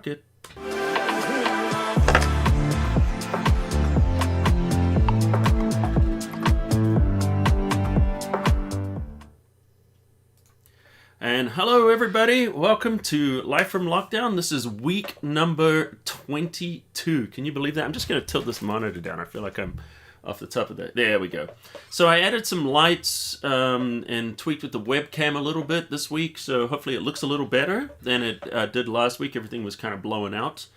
It. And hello everybody, welcome to Life from Lockdown. This is week number 22. Can you believe that? I'm just going to tilt this monitor down. I feel like I'm off the top of that. There we go. So I added some lights and tweaked with the webcam a little bit this week, so hopefully it looks a little better than it did last week. Everything was kind of blowing out.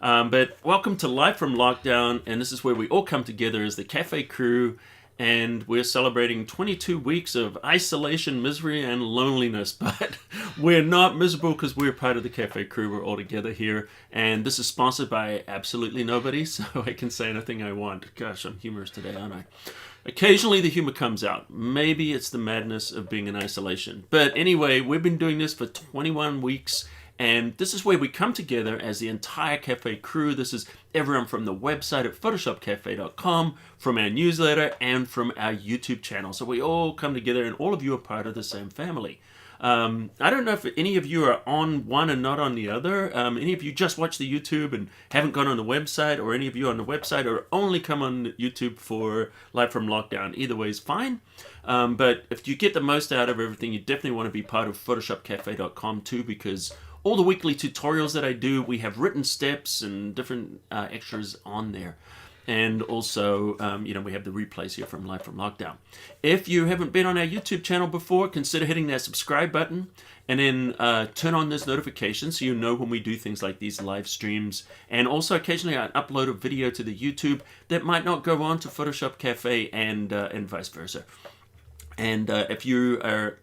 But welcome to Life from Lockdown, and this is where we all come together as the cafe crew, and we're celebrating 22 weeks of isolation, misery, and loneliness. But we're not miserable because we're part of the cafe crew. We're all together here, and this is sponsored by absolutely nobody, so I can say anything I want. Gosh, I'm humorous today, aren't I? Occasionally the humor comes out. Maybe it's the madness of being in isolation. But anyway, we've been doing this for 21 weeks, and this is where we come together as the entire cafe crew. This is everyone from the website at photoshopcafe.com, from our newsletter, and from our YouTube channel. So we all come together, and all of you are part of the same family. I don't know if any of you are on one and not on the other. Any of you just watch the YouTube and haven't gone on the website, or any of you on the website or only come on YouTube for Live from Lockdown. Either way is fine. But if you get the most out of everything, you definitely want to be part of photoshopcafe.com too, because all the weekly tutorials that I do, we have written steps and different extras on there. And also, we have the replays here from Live from Lockdown. If you haven't been on our YouTube channel before, consider hitting that subscribe button and then turn on those notifications so you know when we do things like these live streams. And also, occasionally I upload a video to the YouTube that might not go on to Photoshop Cafe and vice versa. And if you are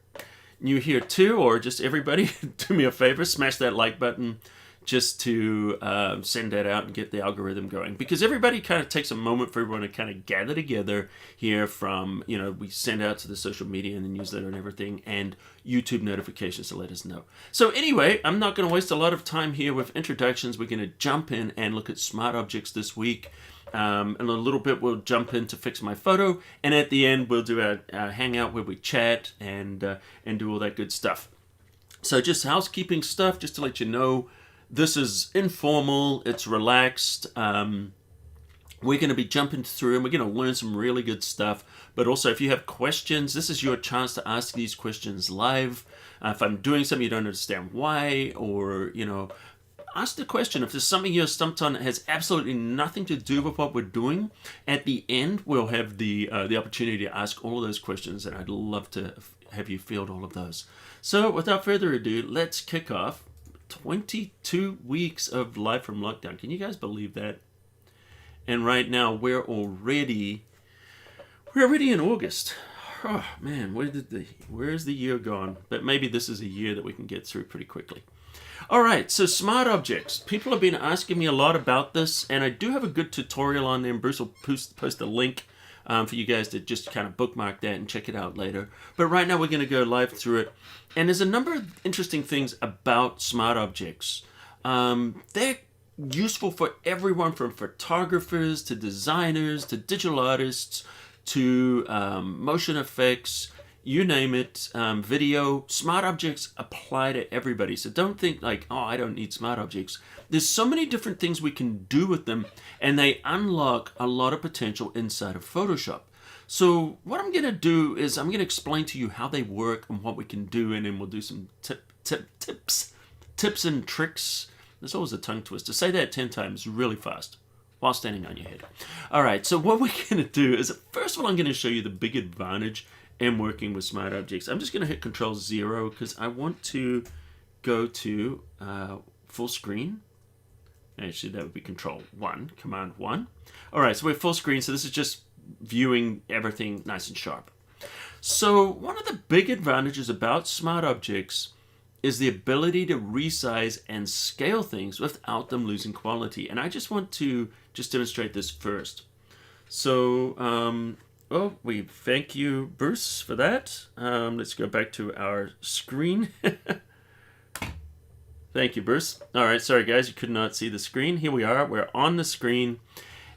new here too, or just everybody, do me a favor, smash that like button just to send that out and get the algorithm going. Because everybody kind of takes a moment for everyone to kind of gather together here from, we send out to the social media and the newsletter and everything, and YouTube notifications to let us know. So anyway, I'm not going to waste a lot of time here with introductions. We're going to jump in and look at smart objects this week. In a little bit, we'll jump in to fix my photo, and at the end, we'll do our hangout where we chat and do all that good stuff. So just housekeeping stuff, just to let you know, this is informal, it's relaxed. We're going to be jumping through, and we're going to learn some really good stuff. But also, if you have questions, this is your chance to ask these questions live. If I'm doing something you don't understand why, or, ask the question. If there's something you're stumped on that has absolutely nothing to do with what we're doing, at the end we'll have the opportunity to ask all of those questions, and I'd love to have you field all of those. So without further ado, let's kick off 22 weeks of Live from Lockdown. Can you guys believe that? And right now we're already in August. Oh man, where's the year gone? But maybe this is a year that we can get through pretty quickly. All right, so smart objects. People have been asking me a lot about this, and I do have a good tutorial on there, and Bruce will post a link for you guys to just kind of bookmark that and check it out later. But right now we're going to go live through it. And there's a number of interesting things about smart objects. They're useful for everyone from photographers to designers to digital artists to motion effects. You name it, video. Smart objects apply to everybody. So don't think like, oh, I don't need smart objects. There's so many different things we can do with them, and they unlock a lot of potential inside of Photoshop. So what I'm going to do is I'm going to explain to you how they work and what we can do, and then we'll do some tips and tricks. There's always a tongue twister. Say that 10 times really fast while standing on your head. All right, so what we're going to do is, first of all, I'm going to show you the big advantage in working with smart objects. I'm just going to hit Control-0 because I want to go to full screen. Actually, that would be Control-1, Command-1. All right, so we're full screen, so this is just viewing everything nice and sharp. So one of the big advantages about smart objects is the ability to resize and scale things without them losing quality. And I just want to demonstrate this first. So, we thank you, Bruce, for that. Let's go back to our screen. Thank you, Bruce. All right, sorry guys, you could not see the screen. Here we are. We're on the screen,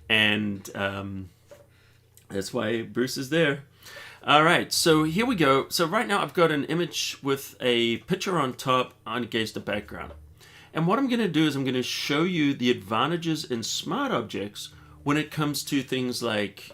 and that's why Bruce is there. All right, so here we go. So right now I've got an image with a picture on top against the background. And what I'm going to do is I'm going to show you the advantages in smart objects when it comes to things like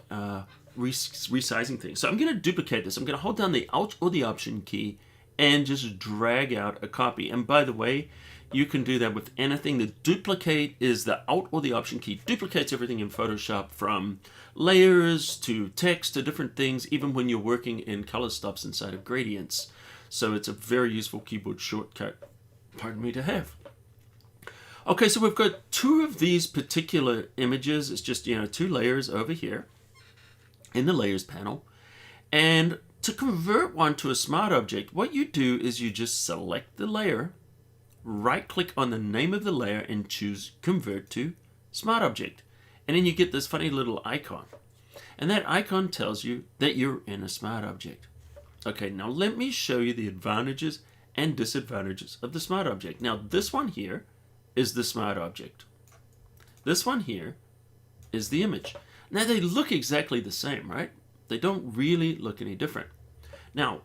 resizing things. So I'm going to duplicate this. I'm going to hold down the Alt or the Option key and just drag out a copy. And by the way, you can do that with anything. The duplicate is the Alt or the Option key. Duplicates everything in Photoshop, from layers to text to different things, even when you're working in color stops inside of gradients. So it's a very useful keyboard shortcut, pardon me, to have. Okay, so we've got two of these particular images. It's just, two layers over here in the Layers panel. And to convert one to a smart object, what you do is you just select the layer, right-click on the name of the layer, and choose Convert to Smart Object. And then you get this funny little icon. And that icon tells you that you're in a smart object. Okay, now let me show you the advantages and disadvantages of the smart object. Now, this one here is the smart object. This one here is the image. Now, they look exactly the same, right? They don't really look any different. Now,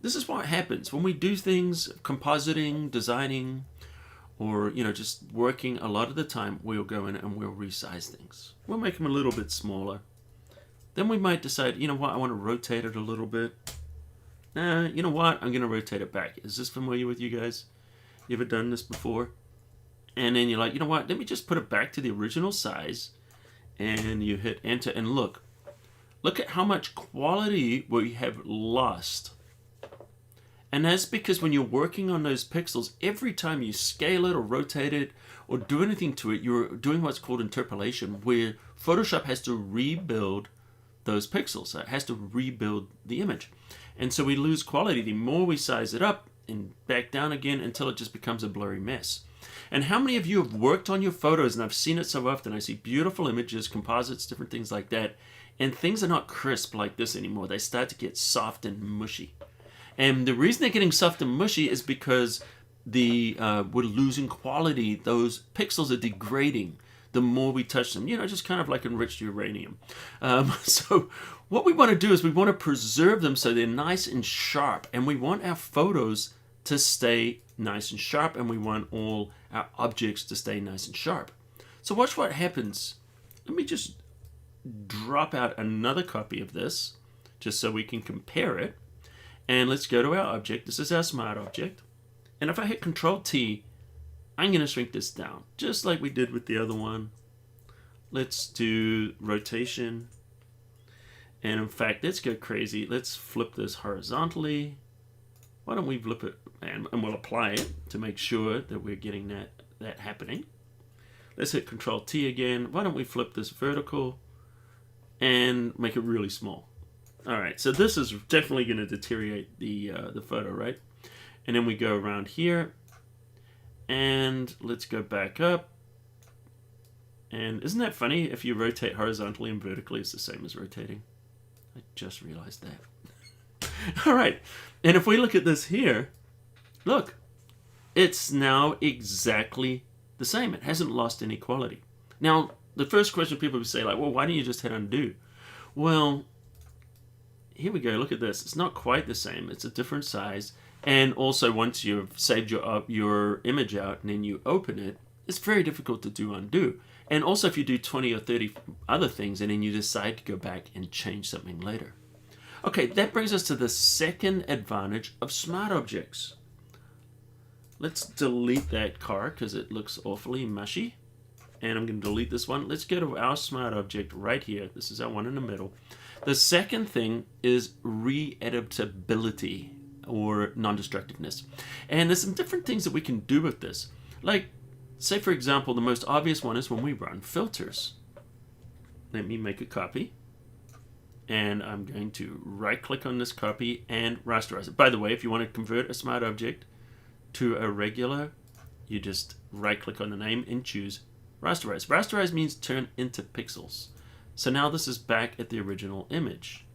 this is what happens when we do things, compositing, designing, or just working. A lot of the time, we'll go in and we'll resize things. We'll make them a little bit smaller. Then we might decide, I want to rotate it a little bit. You know what? I'm going to rotate it back. Is this familiar with you guys? You ever done this before? And then you're like, what? Let me just put it back to the original size. And you hit enter and look at how much quality we have lost. And that's because when you're working on those pixels, every time you scale it or rotate it or do anything to it, you're doing what's called interpolation, where Photoshop has to rebuild those pixels. So it has to rebuild the image. And so we lose quality the more we size it up and back down again until it just becomes a blurry mess. And how many of you have worked on your photos, and I've seen it so often, I see beautiful images, composites, different things like that, and things are not crisp like this anymore. They start to get soft and mushy. And the reason they're getting soft and mushy is because we're losing quality. Those pixels are degrading the more we touch them, just kind of like enriched uranium. So what we want to do is we want to preserve them so they're nice and sharp, and we want our photos to stay nice and sharp, and we want all our objects to stay nice and sharp. So watch what happens. Let me just drop out another copy of this just so we can compare it. And let's go to our object. This is our smart object. And if I hit Control T, I'm going to shrink this down, just like we did with the other one. Let's do rotation. And in fact, let's go crazy. Let's flip this horizontally. Why don't we flip it, and we'll apply it to make sure that we're getting that happening. Let's hit Control T again. Why don't we flip this vertical and make it really small? All right, so this is definitely going to deteriorate the photo, right? And then we go around here, and let's go back up. And isn't that funny? If you rotate horizontally and vertically, it's the same as rotating. I just realized that. All right, and if we look at this here, look, it's now exactly the same. It hasn't lost any quality. Now, the first question people would say, like, well, why don't you just hit undo? Well, here we go. Look at this. It's not quite the same. It's a different size. And also, once you've saved your image out and then you open it, it's very difficult to do undo. And also, if you do 20 or 30 other things and then you decide to go back and change something later. Okay, that brings us to the second advantage of smart objects. Let's delete that car because it looks awfully mushy. And I'm going to delete this one. Let's go to our smart object right here. This is our one in the middle. The second thing is Re-Adaptability, or Non-Destructiveness. And there's some different things that we can do with this. Like, say for example, the most obvious one is when we run filters. Let me make a copy. And I'm going to right click on this copy and rasterize it. By the way, if you want to convert a smart object to a regular, you just right click on the name and choose rasterize. Rasterize means turn into pixels. So now this is back at the original image.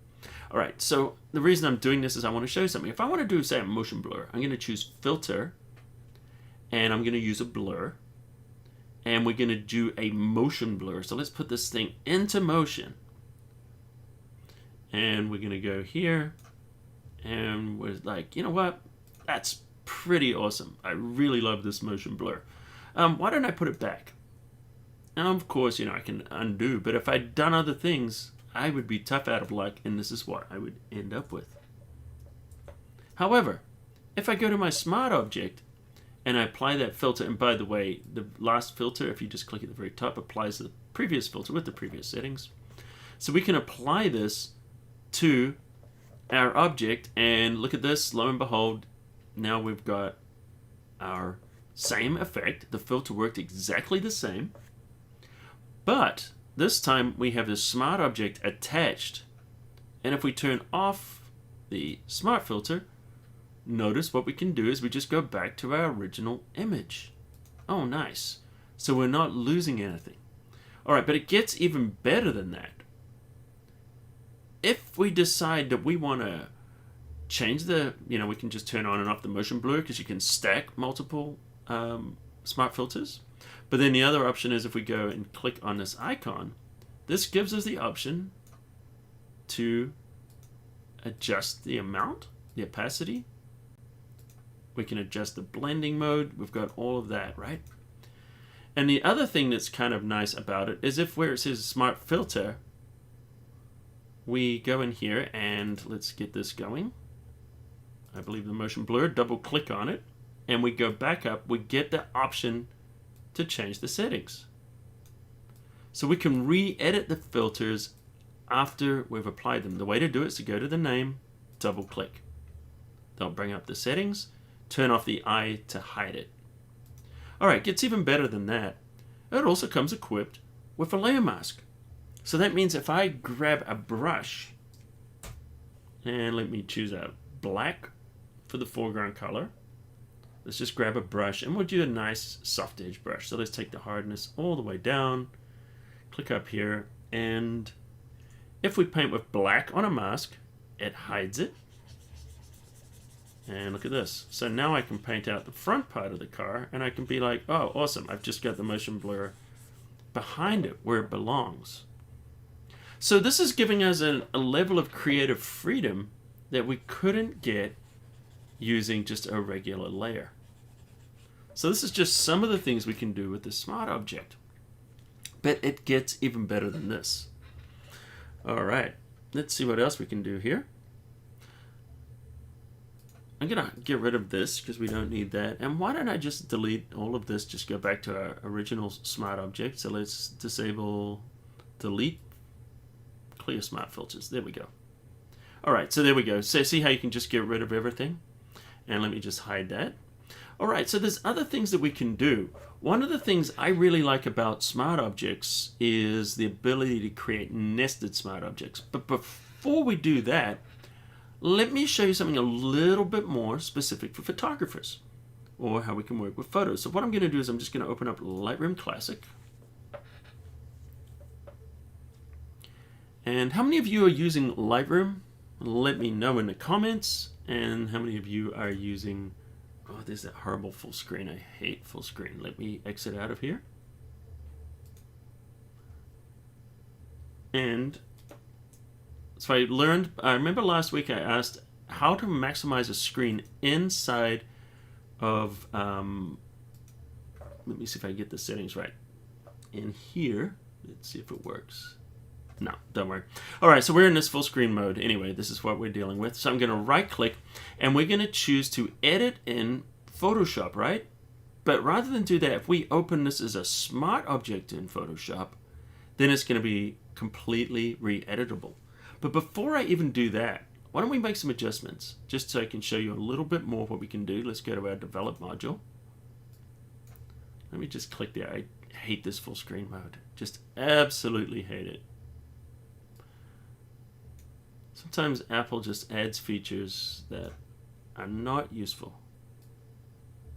All right, so the reason I'm doing this is I want to show you something. If I want to do, say, a motion blur, I'm going to choose filter, and I'm going to use a blur, and we're going to do a motion blur. So let's put this thing into motion. And we're going to go here, and we're like, you know what? That's pretty awesome. I really love this motion blur. Why don't I put it back? Now, of course, I can undo, but if I'd done other things, I would be tough out of luck, and this is what I would end up with. However, if I go to my smart object and I apply that filter, and by the way, the last filter, if you just click at the very top, applies the previous filter with the previous settings. So we can apply this to our object, and look at this, lo and behold, now we've got our same effect. The filter worked exactly the same, but this time we have this smart object attached, and if we turn off the smart filter, notice what we can do is we just go back to our original image. Oh, nice. So we're not losing anything. All right, but it gets even better than that. If we decide that we want to change the, we can just turn on and off the motion blur, because you can stack multiple smart filters. But then the other option is if we go and click on this icon, this gives us the option to adjust the amount, the opacity. We can adjust the blending mode. We've got all of that, right? And the other thing that's kind of nice about it is if where it says smart filter, we go in here and let's get this going. I believe the motion blur, double click on it, and we go back up, we get the option to change the settings. So we can re-edit the filters after we've applied them. The way to do it is to go to the name, double click. They'll bring up the settings, turn off the eye to hide it. Alright, gets even better than that. It also comes equipped with a layer mask. So that means if I grab a brush, and let me choose a black for the foreground color. Let's just grab a brush, and we'll do a nice soft edge brush. So let's take the hardness all the way down, click up here, and if we paint with black on a mask, it hides it. And look at this. So now I can paint out the front part of the car, and I can be like, oh, awesome, I've just got the motion blur behind it where it belongs. So this is giving us a level of creative freedom that we couldn't get using just a regular layer. So this is just some of the things we can do with the smart object. But it gets even better than this. All right, let's see what else we can do here. I'm gonna get rid of this because we don't need that. And why don't I just delete all of this, just go back to our original smart object. So let's disable, delete, clear smart filters. There we go. All right, so there we go. So see how you can just get rid of everything? And let me just hide that. All right, so there's other things that we can do. One of the things I really like about smart objects is the ability to create nested smart objects. But before we do that, let me show you something a little bit more specific for photographers, or how we can work with photos. So what I'm going to do is I'm just going to open up Lightroom Classic. And how many of you are using Lightroom? Let me know in the comments. And how many of you are using... Oh, there's that horrible full screen. I hate full screen. Let me exit out of here. And so I remember last week I asked how to maximize a screen inside of, let me see if I get the settings right. In here, let's see if it works. No, don't worry. All right, so we're in this full screen mode. Anyway, this is what we're dealing with. So I'm going to right click and we're going to choose to edit in Photoshop, right? But rather than do that, if we open this as a smart object in Photoshop, then it's going to be completely re-editable. But before I even do that, why don't we make some adjustments just so I can show you a little bit more what we can do. Let's go to our develop module. Let me just click there. I hate this full screen mode. Just absolutely hate it. Sometimes Apple just adds features that are not useful.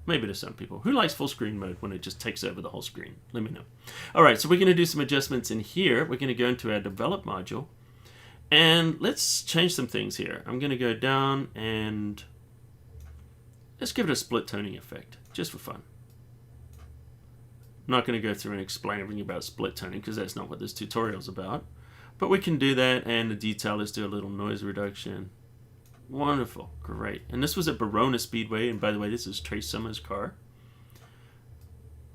Maybe to some people. Who likes full screen mode when it just takes over the whole screen? Let me know. All right, so we're going to do some adjustments in here. We're going to go into our develop module. And let's change some things here. I'm going to go down and let's give it a split toning effect, just for fun. I'm not going to go through and explain everything about split toning because that's not what this tutorial is about. But we can do that, and the detail, let's do a little noise reduction. Wonderful, great. And this was at Verona Speedway, and by the way, this is Trace Summers' car.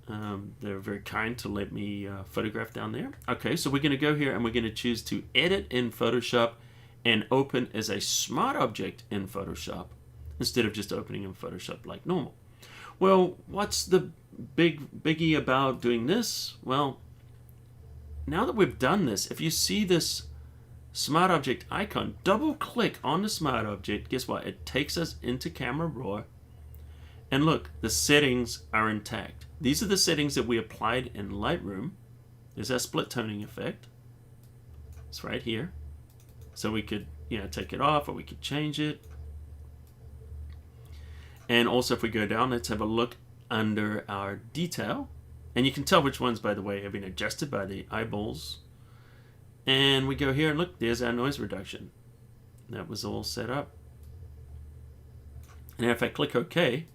They're very kind to let me photograph down there. Okay, so we're going to go here and we're going to choose to edit in Photoshop and open as a smart object in Photoshop instead of just opening in Photoshop like normal. Well, what's the biggie about doing this? Well, now that we've done this, if you see this smart object icon, double click on the smart object. Guess what? It takes us into Camera Raw. And look, the settings are intact. These are the settings that we applied in Lightroom. There's our split toning effect. It's right here. So we could, take it off, or we could change it. And also if we go down, let's have a look under our detail. And you can tell which ones, by the way, have been adjusted by the eyeballs. And we go here and look, there's our noise reduction. That was all set up. And if I click OK,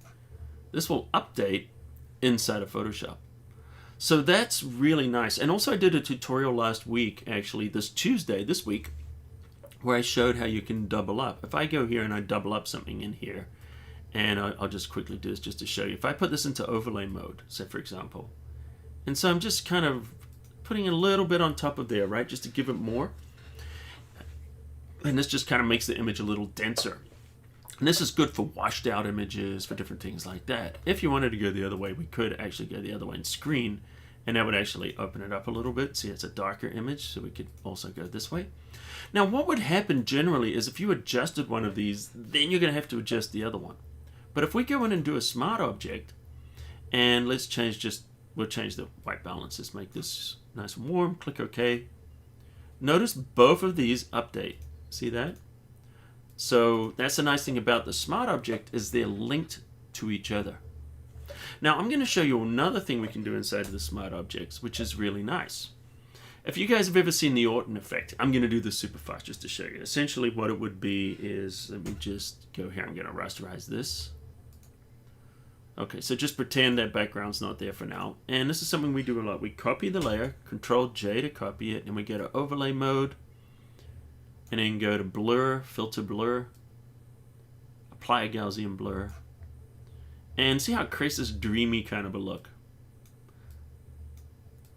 this will update inside of Photoshop. So that's really nice. And also I did a tutorial last week, actually this Tuesday, this week, where I showed how you can double up. If I go here and I double up something in here, and I'll just quickly do this just to show you. If I put this into overlay mode, say for example, and so I'm just kind of putting a little bit on top of there, right, just to give it more. And this just kind of makes the image a little denser. And this is good for washed out images, for different things like that. If you wanted to go the other way, we could actually go the other way and screen, and that would actually open it up a little bit. See, it's a darker image, so we could also go this way. Now, what would happen generally is if you adjusted one of these, then you're going to have to adjust the other one. But if we go in and do a smart object, and let's change we'll change the white balance. Let's make this nice and warm. Click OK. Notice both of these update. See that? So that's the nice thing about the smart object is they're linked to each other. Now I'm going to show you another thing we can do inside of the smart objects, which is really nice. If you guys have ever seen the Orton effect, I'm going to do this super fast just to show you. Essentially what it would be is, let me just go here, I'm going to rasterize this. Okay, so just pretend that background's not there for now. And this is something we do a lot. We copy the layer, Control J to copy it, and we go to overlay mode, and then go to blur, filter blur, apply a Gaussian blur, and see how it creates this dreamy kind of a look.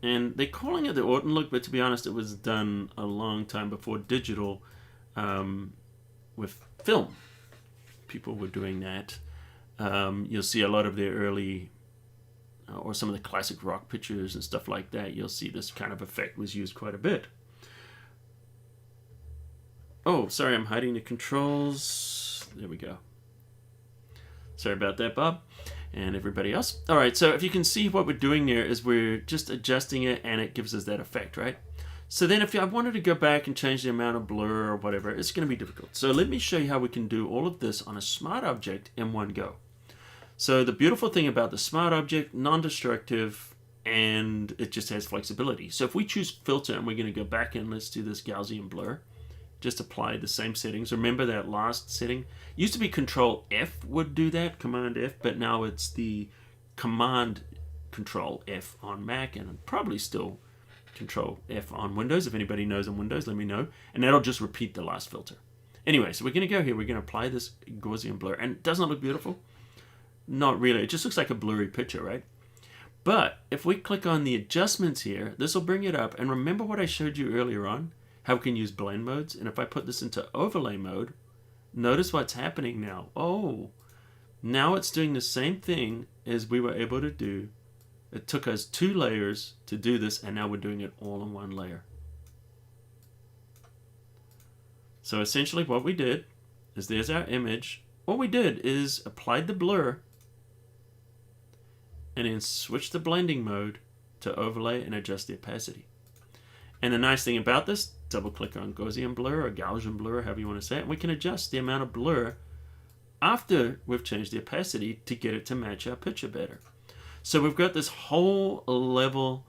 And they're calling it the Orton look, but to be honest, it was done a long time before digital with film. People were doing that. You'll see a lot of their early, or some of the classic rock pictures and stuff like that, you'll see this kind of effect was used quite a bit. Oh, sorry, I'm hiding the controls. There we go. Sorry about that, Bob, and everybody else. All right, so if you can see what we're doing there is we're just adjusting it, and it gives us that effect, right? So then if I wanted to go back and change the amount of blur or whatever, it's going to be difficult. So let me show you how we can do all of this on a smart object in one go. So the beautiful thing about the smart object, non-destructive, and it just has flexibility. So if we choose filter and we're going to go back and let's do this Gaussian blur, just apply the same settings. Remember that last setting? Used to be Control F would do that, Command F, but now it's the Command Control F on Mac, and probably still Control F on Windows. If anybody knows on Windows, let me know. And that'll just repeat the last filter. Anyway, so we're going to go here. We're going to apply this Gaussian blur. And doesn't it look beautiful? Not really. It just looks like a blurry picture, right? But if we click on the adjustments here, this will bring it up. And remember what I showed you earlier on? How we can use blend modes. And if I put this into overlay mode, notice what's happening now. Oh, now it's doing the same thing as we were able to do. It took us 2 layers to do this, and now we're doing it all in one layer. So essentially what we did is there's our image. What we did is applied the blur and then switch the blending mode to overlay and adjust the opacity. And the nice thing about this, double click on Gaussian blur or Gaussian blur, however you want to say it, and we can adjust the amount of blur after we've changed the opacity to get it to match our picture better. So we've got this whole level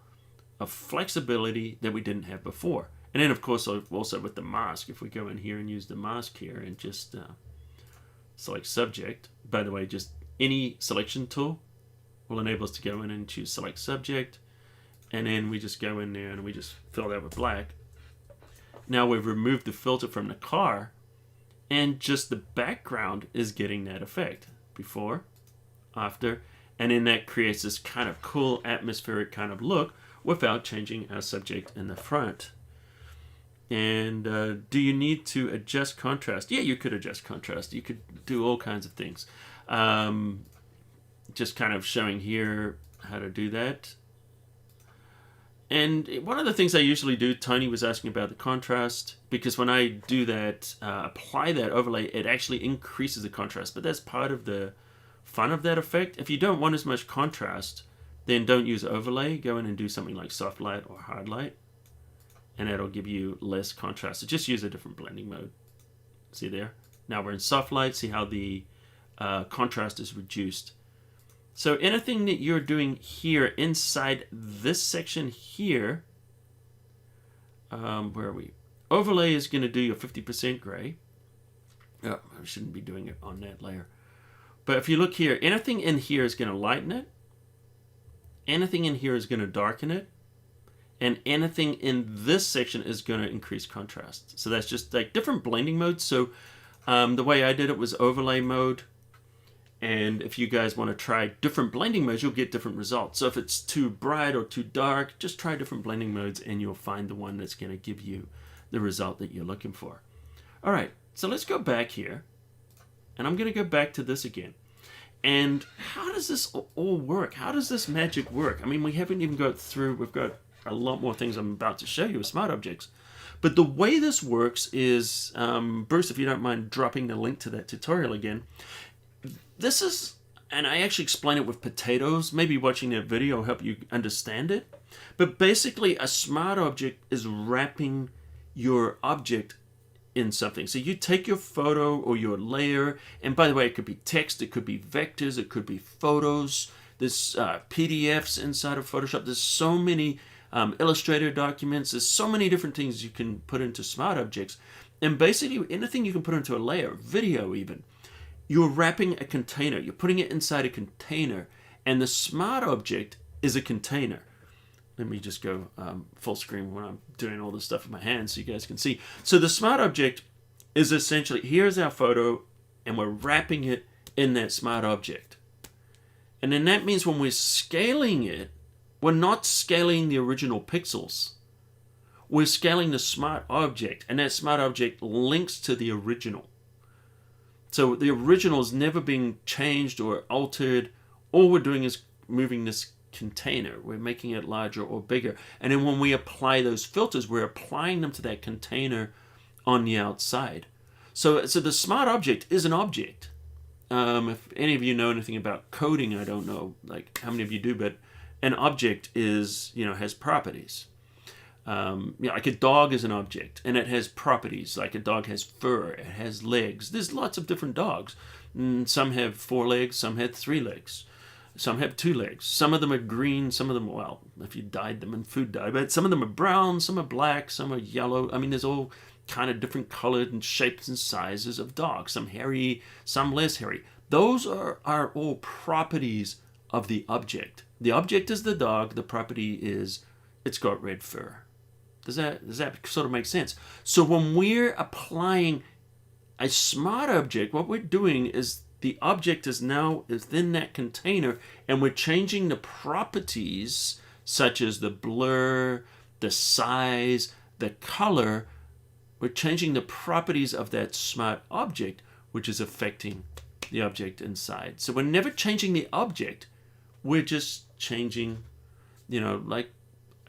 of flexibility that we didn't have before. And then of course also with the mask, if we go in here and use the mask here and just select subject, by the way, just any selection tool will enable us to go in and choose select subject, and then we just go in there and we just fill that with black. Now we've removed the filter from the car, and just the background is getting that effect. Before, after, And then that creates this kind of cool atmospheric kind of look without changing our subject in the front. And do you need to adjust contrast? Yeah, you could adjust contrast. You could do all kinds of things. Just kind of showing here how to do that. And one of the things I usually do, Tony was asking about the contrast, because when I do that, apply that overlay, it actually increases the contrast. But that's part of the fun of that effect. If you don't want as much contrast, then don't use overlay. Go in and do something like soft light or hard light, and that'll give you less contrast. So just use a different blending mode. See there? Now we're in soft light. See how the contrast is reduced. So anything that you're doing here inside this section here, where are we? Overlay is going to do your 50% gray. Oh, I shouldn't be doing it on that layer. But if you look here, anything in here is going to lighten it. Anything in here is going to darken it. And anything in this section is going to increase contrast. So that's just like different blending modes. So the way I did it was overlay mode. And if you guys want to try different blending modes, you'll get different results. So if it's too bright or too dark, just try different blending modes and you'll find the one that's going to give you the result that you're looking for. All right, so let's go back here. And I'm going to go back to this again. And how does this all work? How does this magic work? I mean, we haven't even got through, we've got a lot more things I'm about to show you with smart objects. But the way this works is, Bruce, if you don't mind dropping the link to that tutorial again, this is, and I actually explain it with potatoes, maybe watching that video will help you understand it. But basically, a smart object is wrapping your object in something. So you take your photo or your layer, and by the way, it could be text, it could be vectors, it could be photos. There's PDFs inside of Photoshop. There's so many Illustrator documents. There's so many different things you can put into smart objects. And basically, anything you can put into a layer, video even, you're wrapping a container. You're putting it inside a container, and the smart object is a container. Let me just go full screen when I'm doing all this stuff with my hands so you guys can see. So the smart object is essentially, here's our photo, and we're wrapping it in that smart object. And then that means when we're scaling it, we're not scaling the original pixels. We're scaling the smart object, and that smart object links to the original. So the original is never being changed or altered. All we're doing is moving this container. We're making it larger or bigger. And then when we apply those filters, we're applying them to that container on the outside. So the smart object is an object. If any of you know anything about coding, I don't know like how many of you do, but an object is, has properties. Like a dog is an object, and it has properties. Like a dog has fur, it has legs. There's lots of different dogs. Some have 4 legs, some have 3 legs. Some have 2 legs. Some of them are green, some of them, well, if you dyed them in food dye, but some of them are brown, some are black, some are yellow. I mean, there's all kind of different colored and shapes and sizes of dogs. Some hairy, some less hairy. Those are all properties of the object. The object is the dog, the property is it's got red fur. Does that sort of make sense? So when we're applying a smart object, what we're doing is the object is now within that container, and we're changing the properties such as the blur, the size, the color. We're changing the properties of that smart object, which is affecting the object inside. So we're never changing the object. We're just changing, like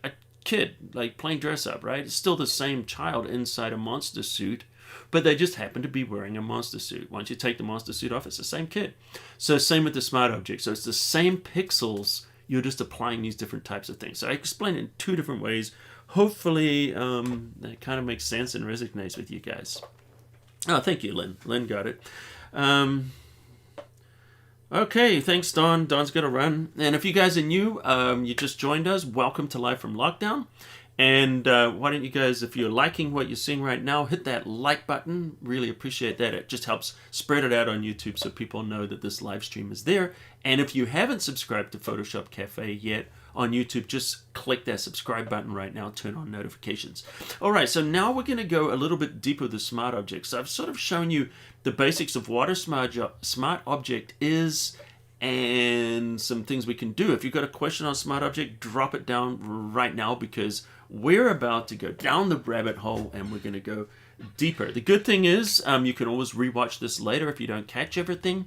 a kid, like playing dress up, right? It's still the same child inside a monster suit, but they just happen to be wearing a monster suit. Once you take the monster suit off, it's the same kid. So same with the smart object. So it's the same pixels. You're just applying these different types of things. So I explained it in 2 different ways. Hopefully that kind of makes sense and resonates with you guys. Oh, thank you, Lynn. Lynn got it. Okay, thanks, Don. Don's got to run. And if you guys are new, you just joined us, welcome to Live from Lockdown. And why don't you guys, if you're liking what you're seeing right now, hit that like button. Really appreciate that. It just helps spread it out on YouTube so people know that this live stream is there. And if you haven't subscribed to photoshopCAFE yet on YouTube, just click that subscribe button right now, turn on notifications. All right, so now we're going to go a little bit deeper with the smart objects. So I've sort of shown you the basics of what a smart object is and some things we can do. If you've got a question on Smart Object, drop it down right now, because we're about to go down the rabbit hole and we're going to go deeper. The good thing is you can always rewatch this later if you don't catch everything.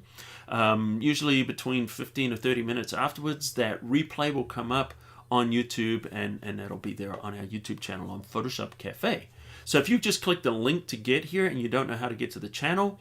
Usually between 15 or 30 minutes afterwards, that replay will come up on YouTube, and that'll be there on our YouTube channel on photoshopCAFE. So if you just click the link to get here and you don't know how to get to the channel,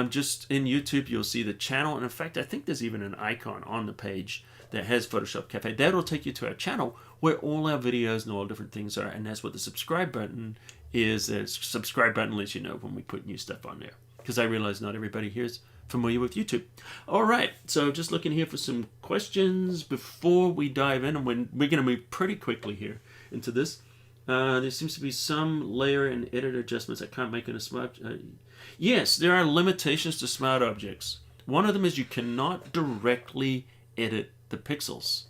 just in YouTube you'll see the channel, and in fact I think there's even an icon on the page that has photoshopCAFE. That'll take you to our channel where all our videos and all different things are, and that's what the subscribe button is. The subscribe button lets you know when we put new stuff on there, because I realize not everybody here is familiar with YouTube. All right, so just looking here for some questions before we dive in, and we're going to move pretty quickly here into this. There seems to be some layer and edit adjustments I can't make in a smart. Yes, there are limitations to smart objects. One of them is you cannot directly edit the pixels.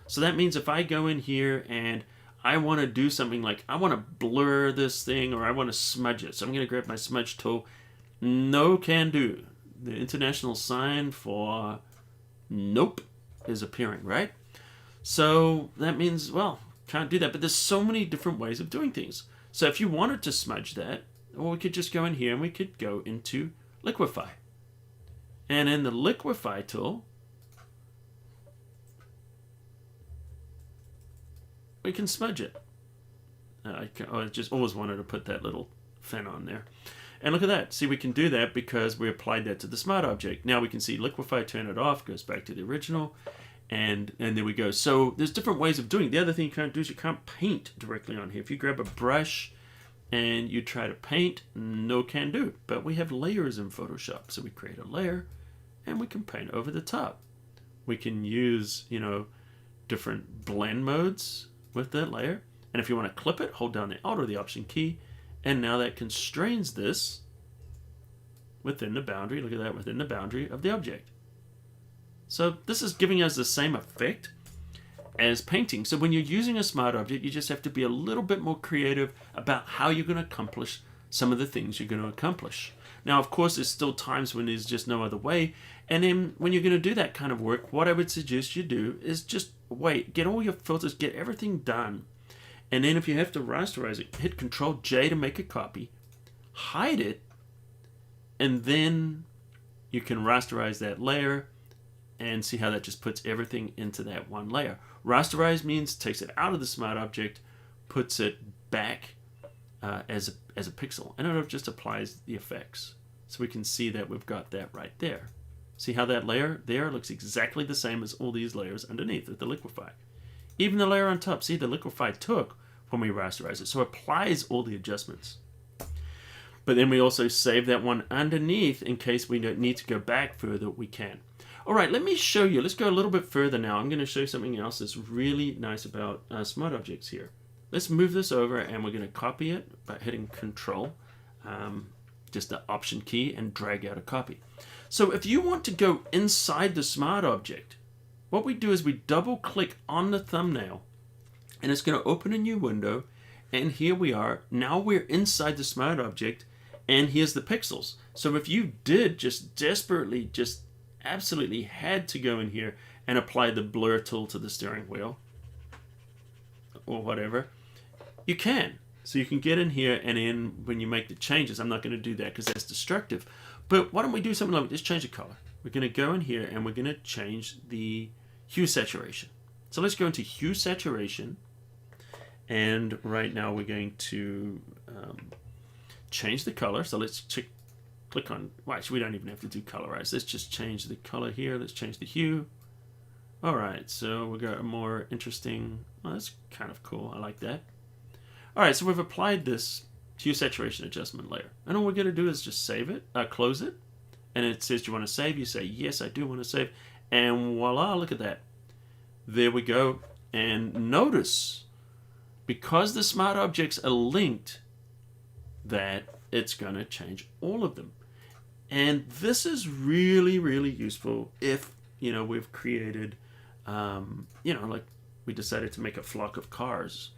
So that means if I go in here and I want to do something like I want to blur this thing, or I want to smudge it, so I'm going to grab my Smudge Tool. No can do. The international sign for nope is appearing, right? So that means, well, can't do that. But there's so many different ways of doing things. So if you wanted to smudge that, well, we could just go in here and we could go into Liquify. And in the Liquify tool, we can smudge it. I just always wanted to put that little fin on there. And look at that. See, we can do that because we applied that to the smart object. Now we can see Liquify, turn it off, goes back to the original, and there we go. So there's different ways of doing it. The other thing you can't do is you can't paint directly on here. If you grab a brush and you try to paint, no can do. But we have layers in Photoshop. So we create a layer and we can paint over the top. We can use, different blend modes with that layer. And if you want to clip it, hold down the Alt or the Option key. And now that constrains this within the boundary, look at that, within the boundary of the object. So this is giving us the same effect as painting. So when you're using a smart object, you just have to be a little bit more creative about how you're going to accomplish some of the things you're going to accomplish. Now, of course, there's still times when there's just no other way. And then when you're going to do that kind of work, what I would suggest you do is just wait, get all your filters, get everything done. And then if you have to rasterize it, hit Control J to make a copy, hide it, and then you can rasterize that layer and see how that just puts everything into that one layer. Rasterize means takes it out of the smart object, puts it back as a pixel, and it just applies the effects. So we can see that we've got that right there. See how that layer there looks exactly the same as all these layers underneath with the Liquify. Even the layer on top, see, the Liquify took when we rasterize it. So it applies all the adjustments. But then we also save that one underneath in case we don't need to go back further, we can. All right, let me show you. Let's go a little bit further now. I'm going to show you something else that's really nice about smart objects here. Let's move this over and we're going to copy it by hitting Control, just the Option key, and drag out a copy. So if you want to go inside the smart object, what we do is we double click on the thumbnail and it's going to open a new window, and here we are. Now we're inside the smart object and here's the pixels. So if you did just desperately, just absolutely had to go in here and apply the blur tool to the steering wheel or whatever, you can. So you can get in here, and then when you make the changes, I'm not going to do that because that's destructive. But why don't we do something like this? Change the color. We're going to go in here and we're going to change the hue saturation. So let's go into hue saturation, and right now we're going to change the color. So let's click on, well, actually we don't even have to do colorize. Let's just change the color here. Let's change the hue. All right, so we got a more interesting, well, that's kind of cool. I like that. All right, so we've applied this hue saturation adjustment layer, and all we're going to do is just save it, close it, and it says, do you want to save? You say, yes, I do want to save, and voila, look at that. There we go. And notice, because the smart objects are linked, that it's going to change all of them. And this is really, really useful if, we've created, like we decided to make a flock of cars.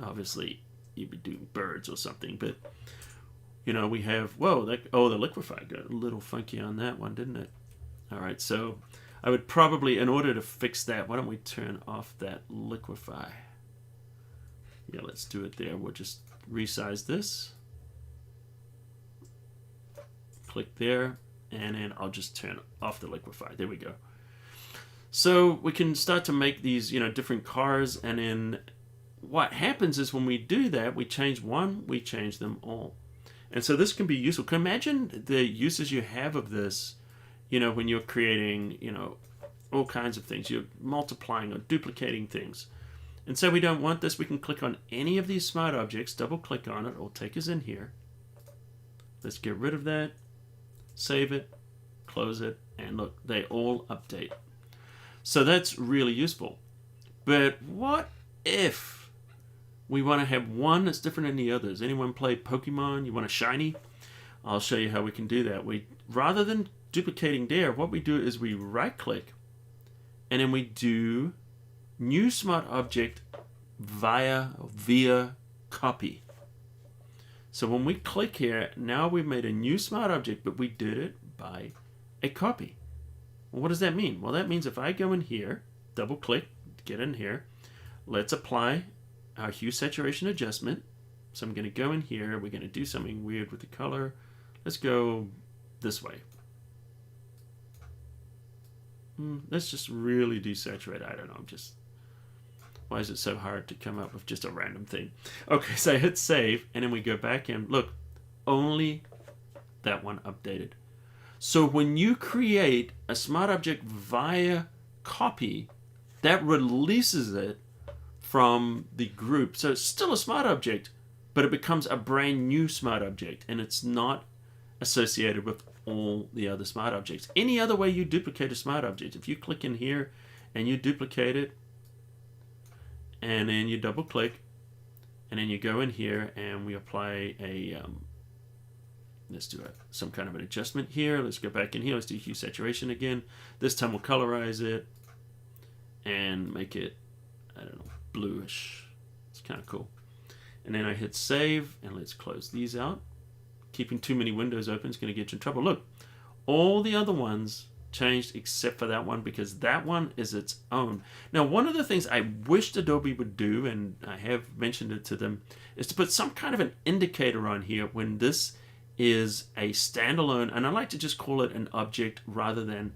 Obviously, you'd be doing birds or something, but, we have, whoa, the Liquify got a little funky on that one, didn't it? All right, so I would probably, in order to fix that, why don't we turn off that liquify? Yeah, let's do it there. We'll just resize this. Click there, and then I'll just turn off the liquify. There we go. So we can start to make these, different cars, and then what happens is when we do that, we change one, we change them all. And so this can be useful. Can you imagine the uses you have of this, when you're creating, all kinds of things. You're multiplying or duplicating things. And so we don't want this. We can click on any of these smart objects, double click on it, it'll take us in here. Let's get rid of that, save it, close it, and look, they all update. So that's really useful. But what if we want to have one that's different than the others? Anyone play Pokemon? You want a shiny? I'll show you how we can do that. Rather than duplicating there, what we do is we right click, and then we do new smart object via copy. So when we click here, now we've made a new smart object, but we did it by a copy. Well, what does that mean? Well, that means if I go in here, double click, get in here, let's apply our hue saturation adjustment. So I'm going to go in here, we're going to do something weird with the color. Let's go this way. Let's just really desaturate. I don't know, why is it so hard to come up with just a random thing? Okay, so I hit save, and then we go back and look, only that one updated. So when you create a smart object via copy, that releases it from the group. So it's still a smart object, but it becomes a brand new smart object, and it's not associated with all the other smart objects. Any other way you duplicate a smart object, if you click in here and you duplicate it, and then you double click, and then you go in here and we apply a let's do some kind of an adjustment here. Let's go back in here. Let's do hue saturation again. This time we'll colorize it and make it, I don't know, bluish. It's kind of cool. And then I hit save, and let's close these out. Keeping too many windows open is going to get you in trouble. Look, all the other ones changed except for that one, because that one is its own. Now, one of the things I wished Adobe would do, and I have mentioned it to them, is to put some kind of an indicator on here when this is a standalone, and I like to just call it an object rather than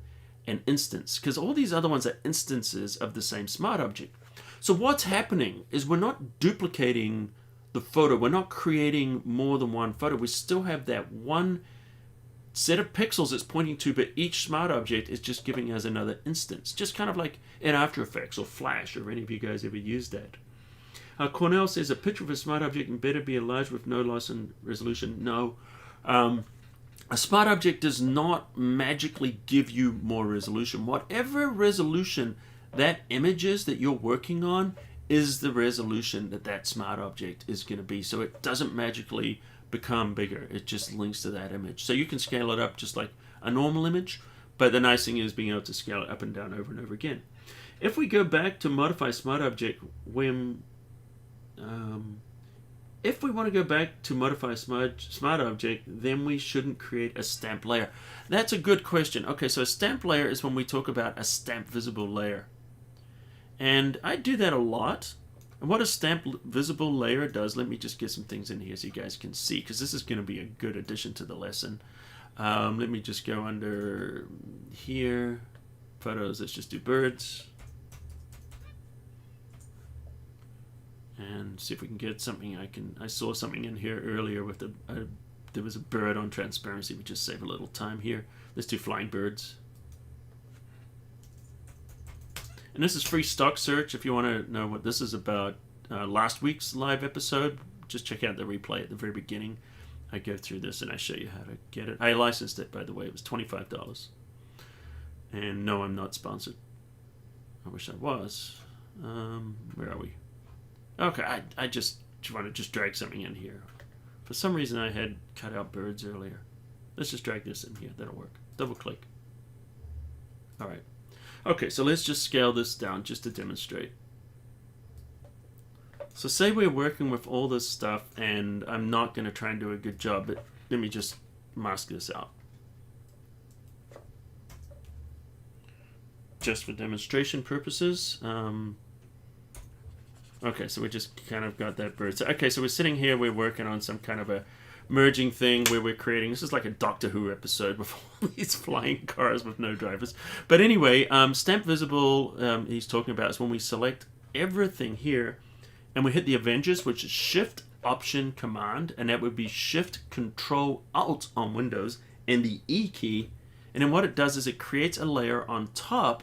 an instance, because all these other ones are instances of the same smart object. So what's happening is we're not duplicating the photo. We're not creating more than one photo. We still have that one set of pixels it's pointing to, but each smart object is just giving us another instance. Just kind of like in After Effects or Flash, or any of you guys ever used that. Cornell says, a picture of a smart object can better be enlarged with no loss in resolution. No. A smart object does not magically give you more resolution. Whatever resolution that image is that you're working on is the resolution that smart object is going to be. So it doesn't magically become bigger. It just links to that image. So you can scale it up just like a normal image, but the nice thing is being able to scale it up and down over and over again. If we go back to modify smart object, if we want to go back to modify smart object, then we shouldn't create a stamp layer. That's a good question. Okay, so a stamp layer is when we talk about a stamp visible layer. And I do that a lot. And what a stamp visible layer does, let me just get some things in here so you guys can see, because this is going to be a good addition to the lesson. Let me just go under here, photos, let's just do birds. And see if we can get something. I saw something in here earlier with there was a bird on transparency. We just save a little time here. Let's do flying birds. And this is free stock search. If you want to know what this is about, last week's live episode, just check out the replay at the very beginning. I go through this and I show you how to get it. I licensed it, by the way. It was $25. And no, I'm not sponsored. I wish I was. Where are we? Okay, I just want to just drag something in here. For some reason I had cut out birds earlier. Let's just drag this in here. That'll work. Double click. Alright. Okay, so let's just scale this down just to demonstrate. So say we're working with all this stuff, and I'm not going to try and do a good job, but let me just mask this out. just for demonstration purposes. Okay, so we just kind of got that bird. So, okay, so we're sitting here, we're working on some kind of a merging thing where we're creating, this is like a Doctor Who episode with all these flying cars with no drivers. But anyway, stamp visible, he's talking about is when we select everything here and we hit the Avengers, which is Shift Option Command, and that would be Shift Control Alt on Windows and the E key. And then what it does is it creates a layer on top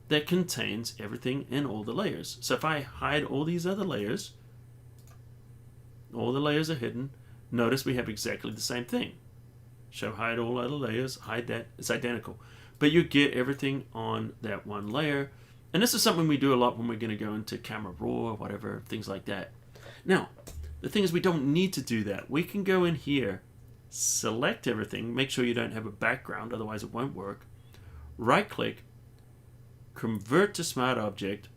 that contains everything in all the layers. So if I hide all these other layers, all the layers are hidden. Notice we have exactly the same thing. Show hide all other layers, hide that, it's identical. But you get everything on that one layer. And this is something we do a lot when we're going to go into Camera Raw or whatever, things like that. Now, the thing is we don't need to do that. We can go in here, select everything, make sure you don't have a background, otherwise it won't work. Right click, convert to smart object,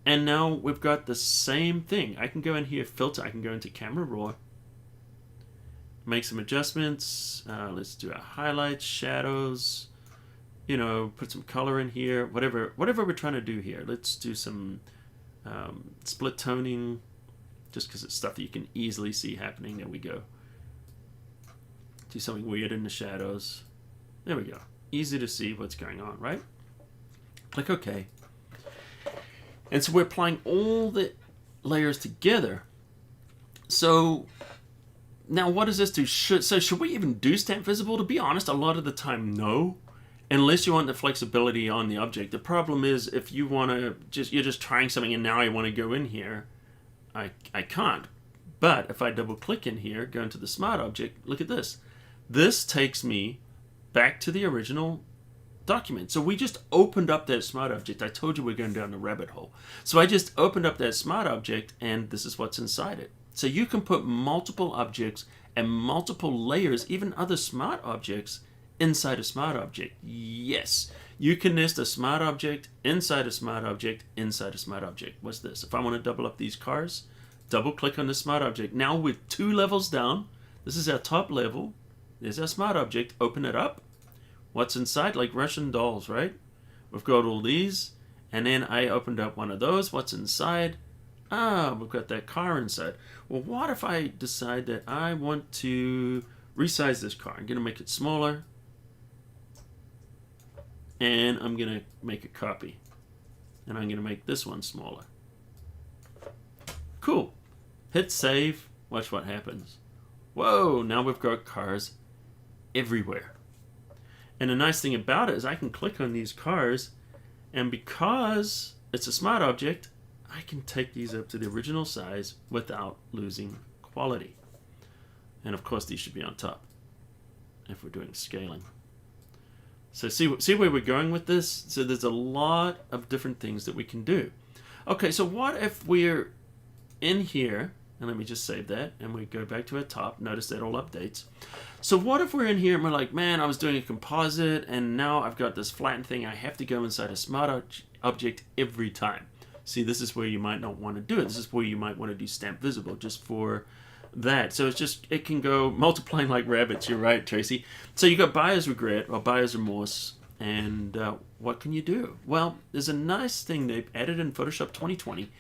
and now we've got the same thing. I can go in here, filter, I can go into Camera Raw, make some adjustments. Let's do our highlights, shadows, you know, put some color in here, whatever we're trying to do here. Let's do some split toning, just because it's stuff that you can easily see happening. There we go. Do something weird in the shadows. There we go. Easy to see what's going on, right? Click OK. And so we're applying all the layers together. So now what does this do? Should we even do stamp visible? To be honest, a lot of the time, no. Unless you want the flexibility on the object. The problem is if you want to you're just trying something and now I want to go in here, I can't. But if I double click in here, go into the smart object, look at this. This takes me back to the original document. So we just opened up that smart object. I told you we're going down the rabbit hole. So I just opened up that smart object and this is what's inside it. So you can put multiple objects and multiple layers, even other smart objects, inside a smart object. Yes, you can nest a smart object inside a smart object inside a smart object. What's this? If I want to double up these cars, double click on the smart object. Now with 2 levels down, this is our top level. There's our smart object. Open it up. What's inside? Like Russian dolls, right? We've got all these. And then I opened up one of those. What's inside? Ah, we've got that car inside. Well, what if I decide that I want to resize this car? I'm going to make it smaller. And I'm going to make a copy. And I'm going to make this one smaller. Cool. Hit save. Watch what happens. Whoa, now we've got cars everywhere. And the nice thing about it is I can click on these cars, and because it's a smart object, I can take these up to the original size without losing quality. And of course these should be on top if we're doing scaling. So see where we're going with this? So there's a lot of different things that we can do. Okay, so what if we're in here, and let me just save that, and we go back to our top. Notice that all updates. So what if we're in here and we're like, man, I was doing a composite, and now I've got this flattened thing. I have to go inside a smart object every time. See, this is where you might not want to do it. This is where you might want to do stamp visible just for that. So it's just, it can go multiplying like rabbits. You're right, Tracy. So you got buyer's regret or buyer's remorse, and what can you do? Well, there's a nice thing they've added in Photoshop 2020.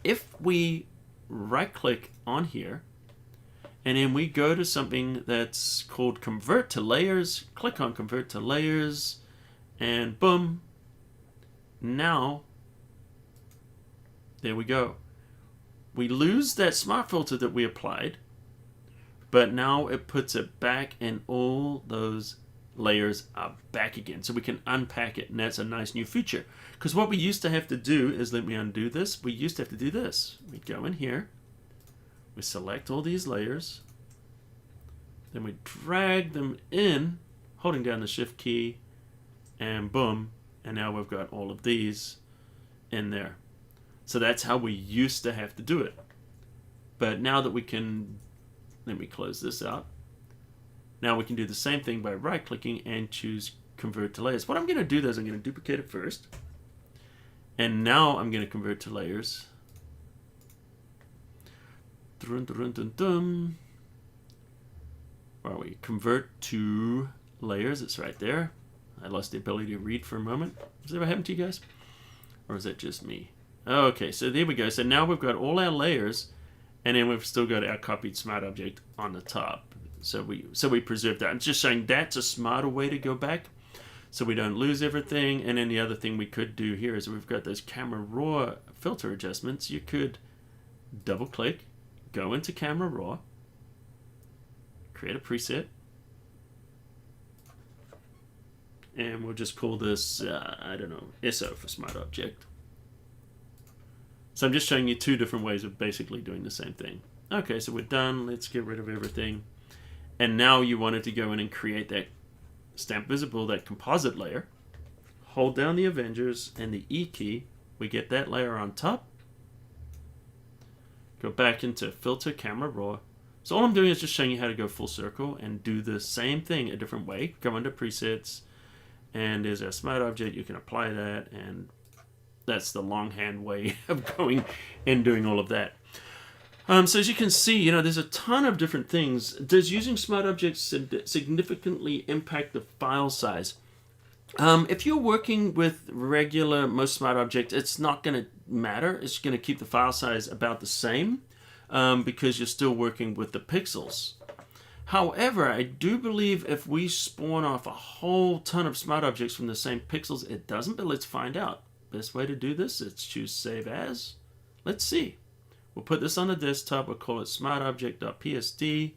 If we right click on here and then we go to something that's called convert to layers, click on convert to layers, and boom, now there we go. We lose that smart filter that we applied, but now it puts it back and all those layers are back again. So we can unpack it, and that's a nice new feature. Because what we used to have to do is, let me undo this, we used to have to do this. We go in here, we select all these layers, then we drag them in, holding down the shift key, and boom, and now we've got all of these in there. So that's how we used to have to do it. But now that we can, let me close this out. Now we can do the same thing by right-clicking and choose Convert to Layers. What I'm going to do is I'm going to duplicate it first. And now I'm going to convert to layers. Dun, dun, dun, dun. Where are we? Convert to layers. It's right there. I lost the ability to read for a moment. Has that ever happened to you guys? Or is that just me? Okay, so there we go. So now we've got all our layers, and then we've still got our copied smart object on the top. So we preserve that. I'm just showing that's a smarter way to go back, so we don't lose everything. And then the other thing we could do here is we've got those camera raw filter adjustments. You could double click, go into camera raw, create a preset, and we'll just call this, I don't know, SO for smart object. So I'm just showing you two different ways of basically doing the same thing. Okay, so we're done. Let's get rid of everything. And now you wanted to go in and create that stamp visible, that composite layer. Hold down the Avengers and the E key. We get that layer on top. Go back into Filter, Camera Raw. So all I'm doing is just showing you how to go full circle and do the same thing a different way. Go under Presets, and there's our smart object. You can apply that, and that's the longhand way of going and doing all of that. So as you can see, there's a ton of different things. Does using smart objects significantly impact the file size? If you're working with most smart objects, it's not going to matter. It's going to keep the file size about the same because you're still working with the pixels. However, I do believe if we spawn off a whole ton of smart objects from the same pixels, it doesn't, but let's find out. Best way to do this, let's choose Save As. Let's see. We'll put this on the desktop. We'll call it smartobject.psd.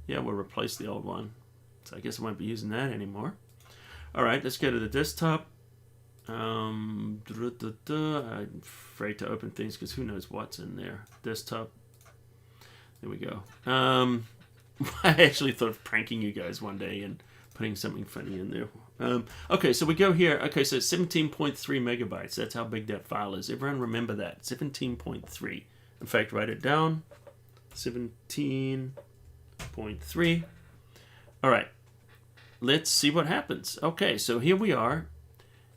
Yeah, we'll replace the old one. So I guess I won't be using that anymore. All right, let's go to the desktop. I'm afraid to open things because who knows what's in there. Desktop. There we go. I actually thought of pranking you guys one day and putting something funny in there. Okay, so we go here. Okay, so it's 17.3 megabytes. That's how big that file is. Everyone remember that. 17.3. In fact, write it down. 17.3. All right. Let's see what happens. Okay, so here we are.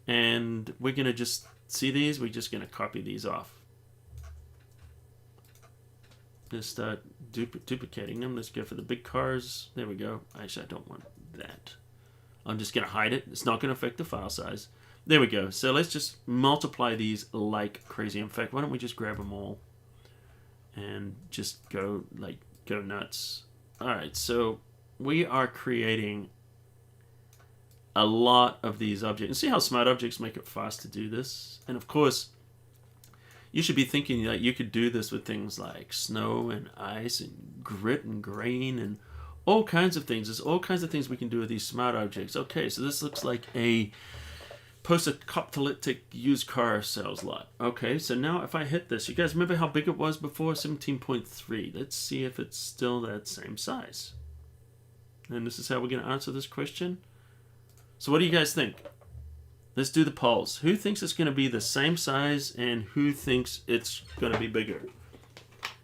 And we're going to just see these. We're just going to copy these off. Just start duplicating them. Let's go for the big cars. There we go. Actually, I don't want that. I'm just going to hide it. It's not going to affect the file size. There we go. So let's just multiply these like crazy. In fact, why don't we just grab them all and just go nuts. All right, so we are creating a lot of these objects. And see how smart objects make it fast to do this? And of course, you should be thinking that you could do this with things like snow and ice and grit and grain and all kinds of things. There's all kinds of things we can do with these smart objects. Okay, so this looks like a post-apocalyptic used car sales lot. Okay, so now if I hit this, you guys remember how big it was before? 17.3. Let's see if it's still that same size. And this is how we're going to answer this question. So what do you guys think? Let's do the polls. Who thinks it's going to be the same size and who thinks it's going to be bigger?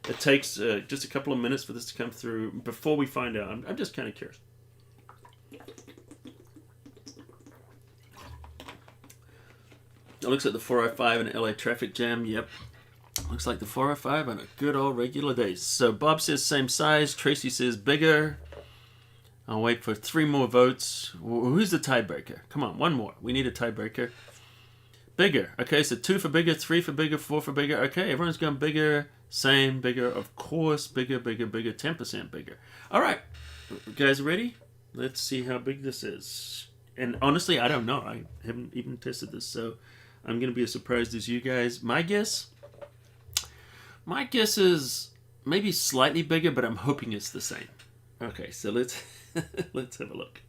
It takes just a couple of minutes for this to come through before we find out. I'm just kind of curious. It looks like the 405 and LA traffic jam. Yep. Looks like the 405 on a good old regular day. So Bob says same size. Tracy says bigger. I'll wait for 3 more votes. Who's the tiebreaker? Come on, one more. We need a tiebreaker. Bigger. Okay, so 2 for bigger, 3 for bigger, 4 for bigger. Okay, everyone's going bigger, same, bigger, of course, bigger, bigger, bigger, 10% bigger. All right, you guys ready? Let's see how big this is. And honestly, I don't know. I haven't even tested this, so I'm going to be as surprised as you guys. My guess is maybe slightly bigger, but I'm hoping it's the same. Okay, so let's let's have a look.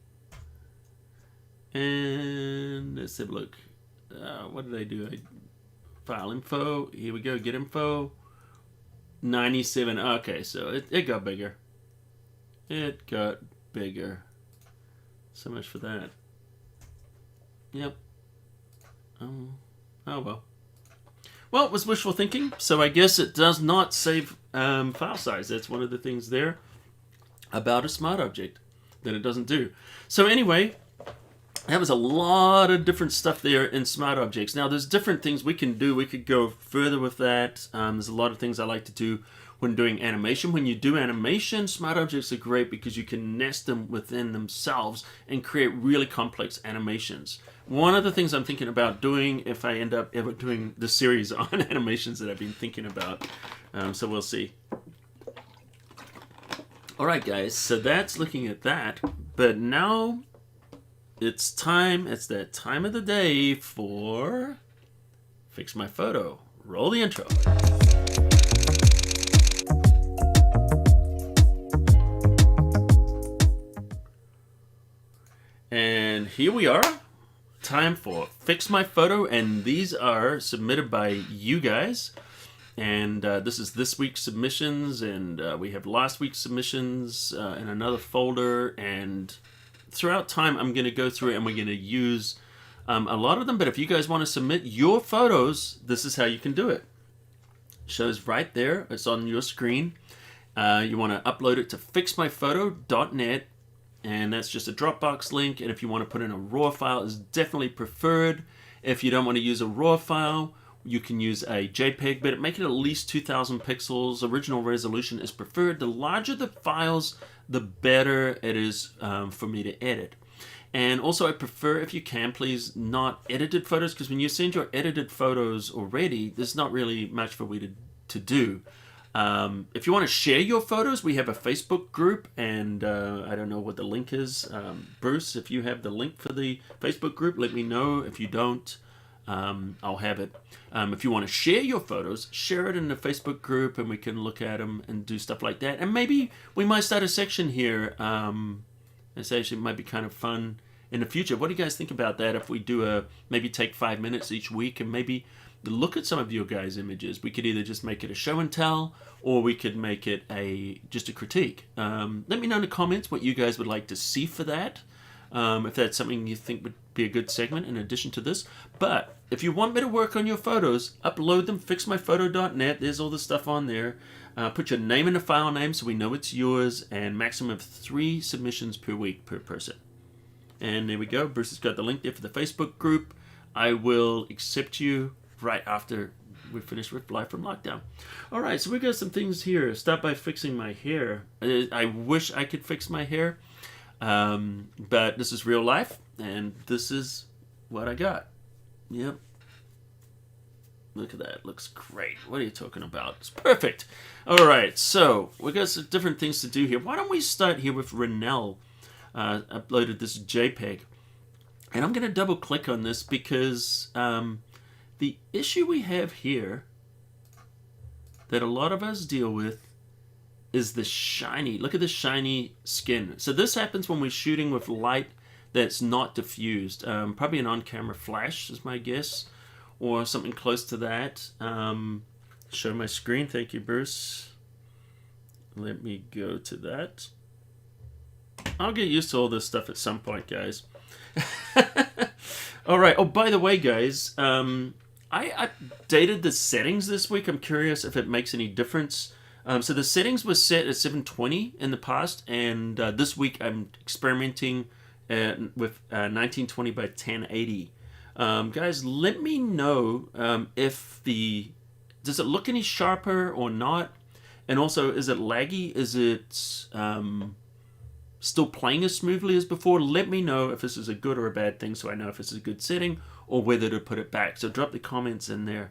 And let's have a look. What did I do? File info. Here we go. Get info. 97. Okay, so it got bigger. It got bigger. So much for that. Yep. Oh well. Well, it was wishful thinking, so I guess it does not save file size. That's one of the things there about a smart object that it doesn't do. So anyway, that was a lot of different stuff there in Smart Objects. Now, there's different things we can do. We could go further with that. There's a lot of things I like to do when doing animation. When you do animation, Smart Objects are great because you can nest them within themselves and create really complex animations. One of the things I'm thinking about doing, if I end up ever doing the series on animations that I've been thinking about, so we'll see. All right, guys, so that's looking at that. But now it's time, it's that time of the day for Fix My Photo. Roll the intro. And here we are. Time for Fix My Photo, and these are submitted by you guys. And this is this week's submissions, and we have last week's submissions in another folder. And throughout time, I'm going to go through it, and we're going to use a lot of them. But if you guys want to submit your photos, this is how you can do it. It shows right there. It's on your screen. You want to upload it to fixmyphoto.net. And that's just a Dropbox link. And if you want to put in a RAW file, it's definitely preferred. If you don't want to use a RAW file, you can use a JPEG, but make it at least 2,000 pixels. Original resolution is preferred. The larger the files, the better it is for me to edit. And also, I prefer, if you can, please, not edited photos, because when you send your edited photos already, there's not really much for me to do. If you want to share your photos, we have a Facebook group, and I don't know what the link is. Bruce, if you have the link for the Facebook group, let me know. If you don't, I'll have it. If you want to share your photos, share it in the Facebook group, and we can look at them and do stuff like that. And maybe we might start a section here. It's actually might be kind of fun in the future. What do you guys think about that? If we do maybe take 5 minutes each week and maybe look at some of your guys' images. We could either just make it a show and tell, or we could make it just a critique. Let me know in the comments what you guys would like to see for that. If that's something you think would be a good segment in addition to this. But if you want me to work on your photos, upload them, fixmyphoto.net. There's all the stuff on there. Put your name in the file name so we know it's yours, and maximum of 3 submissions per week per person. And there we go. Bruce has got the link there for the Facebook group. I will accept you right after we finish with Live from Lockdown. All right, so we got some things here. Start by fixing my hair. I wish I could fix my hair, but this is real life, and this is what I got. Yep. Look at that. Looks great. What are you talking about? It's perfect. All right, so we got some different things to do here. Why don't we start here with Renell uploaded this JPEG. And I'm going to double click on this because the issue we have here that a lot of us deal with is the shiny. Look at the shiny skin. So this happens when we're shooting with light that's not diffused. Probably an on-camera flash is my guess, or something close to that. Show my screen. Thank you, Bruce. Let me go to that. I'll get used to all this stuff at some point, guys. All right. Oh, by the way, guys, I updated the settings this week. I'm curious if it makes any difference. So the settings were set at 720 in the past, and this week I'm experimenting with 1920 by 1080. Guys, let me know if does it look any sharper or not, and also is it laggy? Is it still playing as smoothly as before? Let me know if this is a good or a bad thing, so I know if this is a good setting or whether to put it back. So drop the comments in there,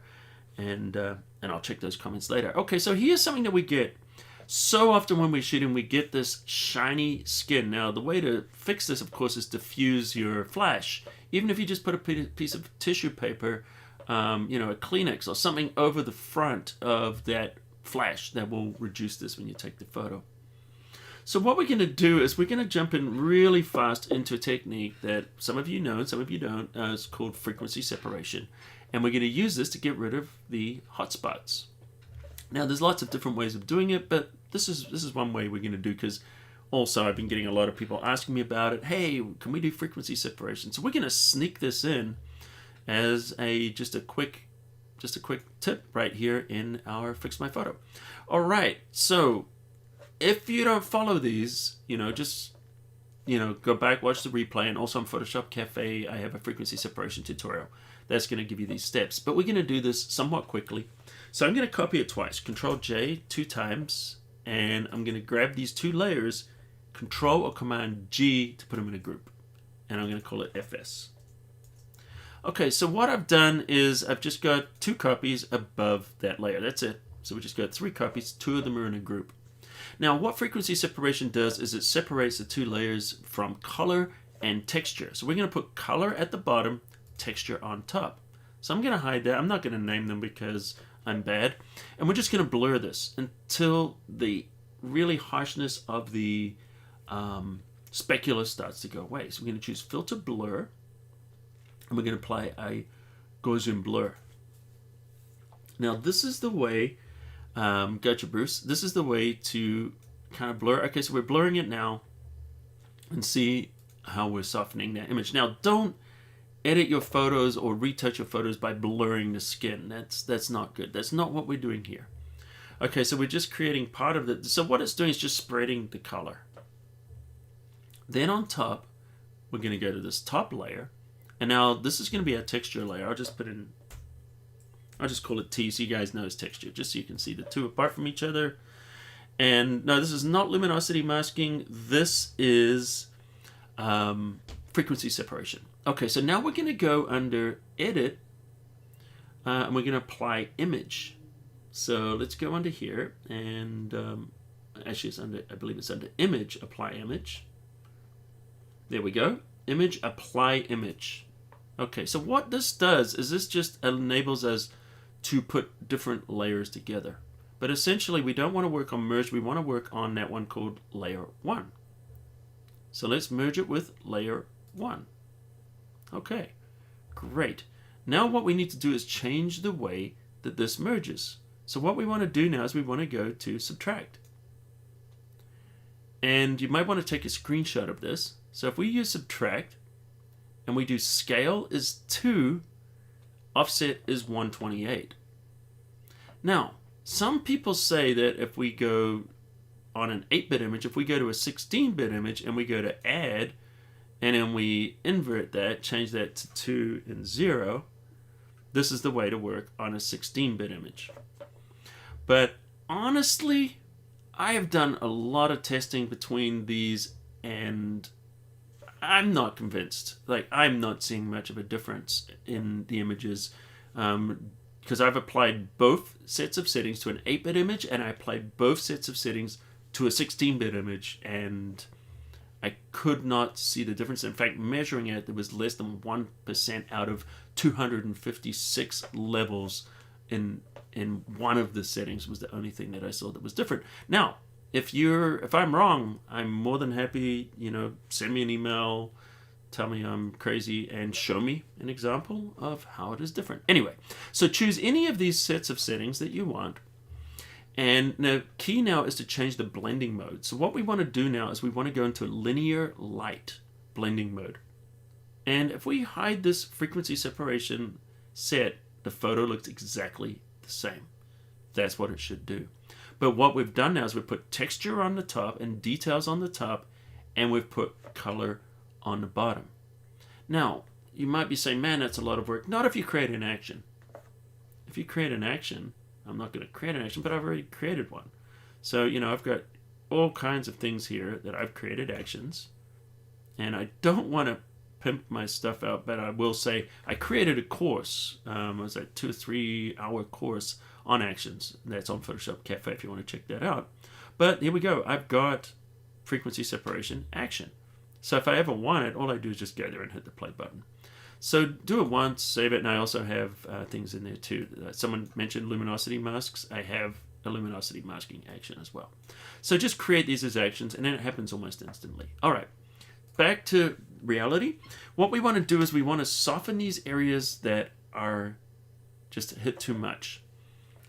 and I'll check those comments later. Okay, so here's something that we get so often when we're shooting. We get this shiny skin. Now, the way to fix this, of course, is diffuse your flash. Even if you just put a piece of tissue paper, a Kleenex or something over the front of that flash, that will reduce this when you take the photo. So what we're going to do is we're going to jump in really fast into a technique that some of you know and some of you don't. It's called frequency separation. And we're going to use this to get rid of the hotspots. Now, there's lots of different ways of doing it, but this is one way we're going to do, because also I've been getting a lot of people asking me about it. Hey, can we do frequency separation? So we're going to sneak this in as just a quick tip right here in our Fix My Photo. All right, so if you don't follow these, just go back, watch the replay, and also on photoshopCAFE, I have a frequency separation tutorial. That's going to give you these steps. But we're going to do this somewhat quickly. So I'm going to copy it twice. Control J 2 times, and I'm going to grab these 2 layers, Control or Command G to put them in a group. And I'm going to call it FS. Okay, so what I've done is I've just got 2 copies above that layer. That's it. So we just got 3 copies, 2 of them are in a group. Now what frequency separation does is it separates the 2 layers from color and texture. So we're going to put color at the bottom, texture on top. So I'm going to hide that. I'm not going to name them because I'm bad. And we're just going to blur this until the really harshness of the specular starts to go away. So we're going to choose Filter Blur, and we're going to apply a Gaussian Blur. Now this is the way, gotcha Bruce, this is the way to kind of blur. Okay, so we're blurring it now, and see how we're softening that image. Now don't edit your photos or retouch your photos by blurring the skin. That's not good. That's not what we're doing here. Okay, so we're just creating part of it. So what it's doing is just spreading the color. Then on top, we're going to go to this top layer. And now this is going to be our texture layer. I'll just call it T so you guys know it's texture, just so you can see the 2 apart from each other. And no, this is not luminosity masking. This is frequency separation. Okay, so now we're going to go under Edit, and we're going to apply Image. So let's go under here, and actually it's under, I believe it's under Image, Apply Image. There we go. Image, Apply Image. Okay, so what this does is this just enables us to put different layers together. But essentially, we don't want to work on merge. We want to work on that one called Layer 1. So let's merge it with Layer 1. Okay, great. Now what we need to do is change the way that this merges. So what we want to do now is we want to go to Subtract. And you might want to take a screenshot of this. So if we use Subtract, and we do Scale is 2, Offset is 128. Now, some people say that if we go on an 8-bit image, if we go to a 16-bit image and we go to Add, and then we invert that, change that to 2 and 0, this is the way to work on a 16-bit image. But honestly, I have done a lot of testing between these, and I'm not convinced. Like, I'm not seeing much of a difference in the images, because I've applied both sets of settings to an 8-bit image, and I applied both sets of settings to a 16-bit image, and I could not see the difference. In fact, measuring it, there was less than 1% out of 256 levels in one of the settings was the only thing that I saw that was different. Now, if I'm wrong, I'm more than happy, send me an email, tell me I'm crazy, and show me an example of how it is different. Anyway, so choose any of these sets of settings that you want. And the key now is to change the blending mode. So what we want to do now is we want to go into linear light blending mode. And if we hide this frequency separation set, the photo looks exactly the same. That's what it should do. But what we've done now is we've put texture on the top and details on the top, and we've put color on the bottom. Now, you might be saying, man, that's a lot of work. Not if you create an action. If you create an action, I'm not going to create an action, but I've already created one. So, I've got all kinds of things here that I've created actions. And I don't want to pimp my stuff out, but I will say I created a course. It was a 2 or 3 hour course on actions. That's on photoshopCAFE if you want to check that out. But here we go. I've got frequency separation action. So if I ever want it, all I do is just go there and hit the play button. So do it once, save it, and I also have things in there too. Someone mentioned luminosity masks. I have a luminosity masking action as well. So just create these as actions, and then it happens almost instantly. All right, back to reality. What we want to do is we want to soften these areas that are just hit too much.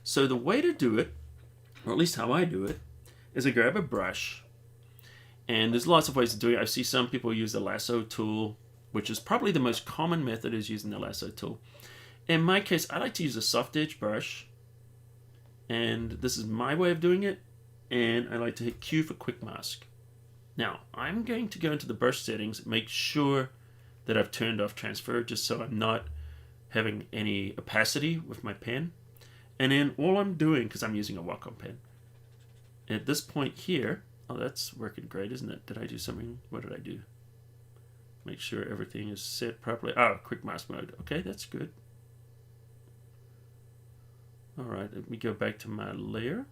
So the way to do it, or at least how I do it, is I grab a brush, and there's lots of ways to do it. I see some people use the lasso tool, which is probably the most common method, is using the lasso tool. In my case, I like to use a soft edge brush, and this is my way of doing it, and I like to hit Q for quick mask. Now, I'm going to go into the brush settings, make sure that I've turned off transfer, just so I'm not having any opacity with my pen. And then all I'm doing, because I'm using a Wacom pen, at this point here, oh, that's working great, isn't it? Did I do something? What did I do? Make sure everything is set properly. Oh, quick mask mode. Okay, that's good. All right, let me go back to my layer.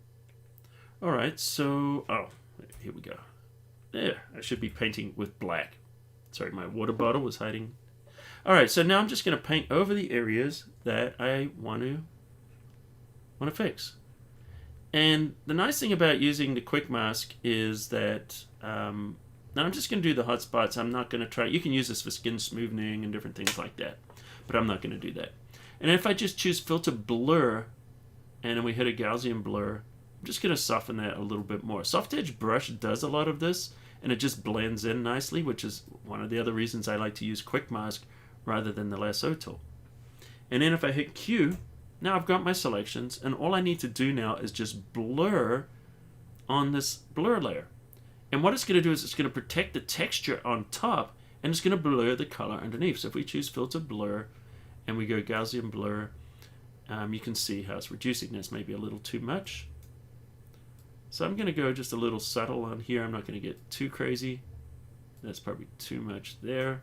All right, so, oh, here we go. There, I should be painting with black. Sorry, my water bottle was hiding. All right, so now I'm just going to paint over the areas that I want to fix. And the nice thing about using the quick mask is that now I'm just going to do the hot spots. I'm not going to try. You can use this for skin smoothing and different things like that, but I'm not going to do that. And if I just choose filter blur, and then we hit a Gaussian blur, I'm just going to soften that a little bit more. Soft edge brush does a lot of this, and it just blends in nicely, which is one of the other reasons I like to use quick mask rather than the lasso tool. And then if I hit Q, now I've got my selections, and all I need to do now is just blur on this blur layer. And what it's going to do is it's going to protect the texture on top, and it's going to blur the color underneath. So if we choose filter blur and we go Gaussian blur, you can see how it's reducing this maybe a little too much. So I'm going to go just a little subtle on here. I'm not going to get too crazy. That's probably too much there.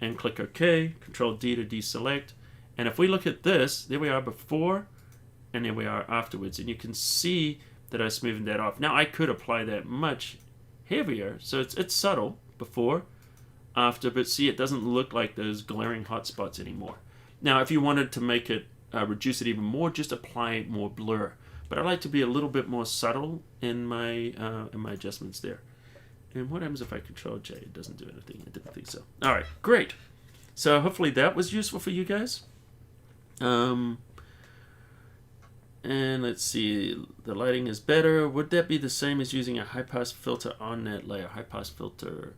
And click OK. Control D to deselect. And if we look at this, there we are before, and there we are afterwards. And you can see that I smoothed that off. Now I could apply that much heavier. So it's subtle before, after, but see, it doesn't look like those glaring hot spots anymore. Now if you wanted to make it, reduce it even more, just apply more blur. But I like to be a little bit more subtle in my adjustments there. And what happens if I Control J? It doesn't do anything. I didn't think so. All right, great. So hopefully that was useful for you guys. And let's see, the lighting is better. Would that be the same as using a high pass filter on that layer? High pass filter.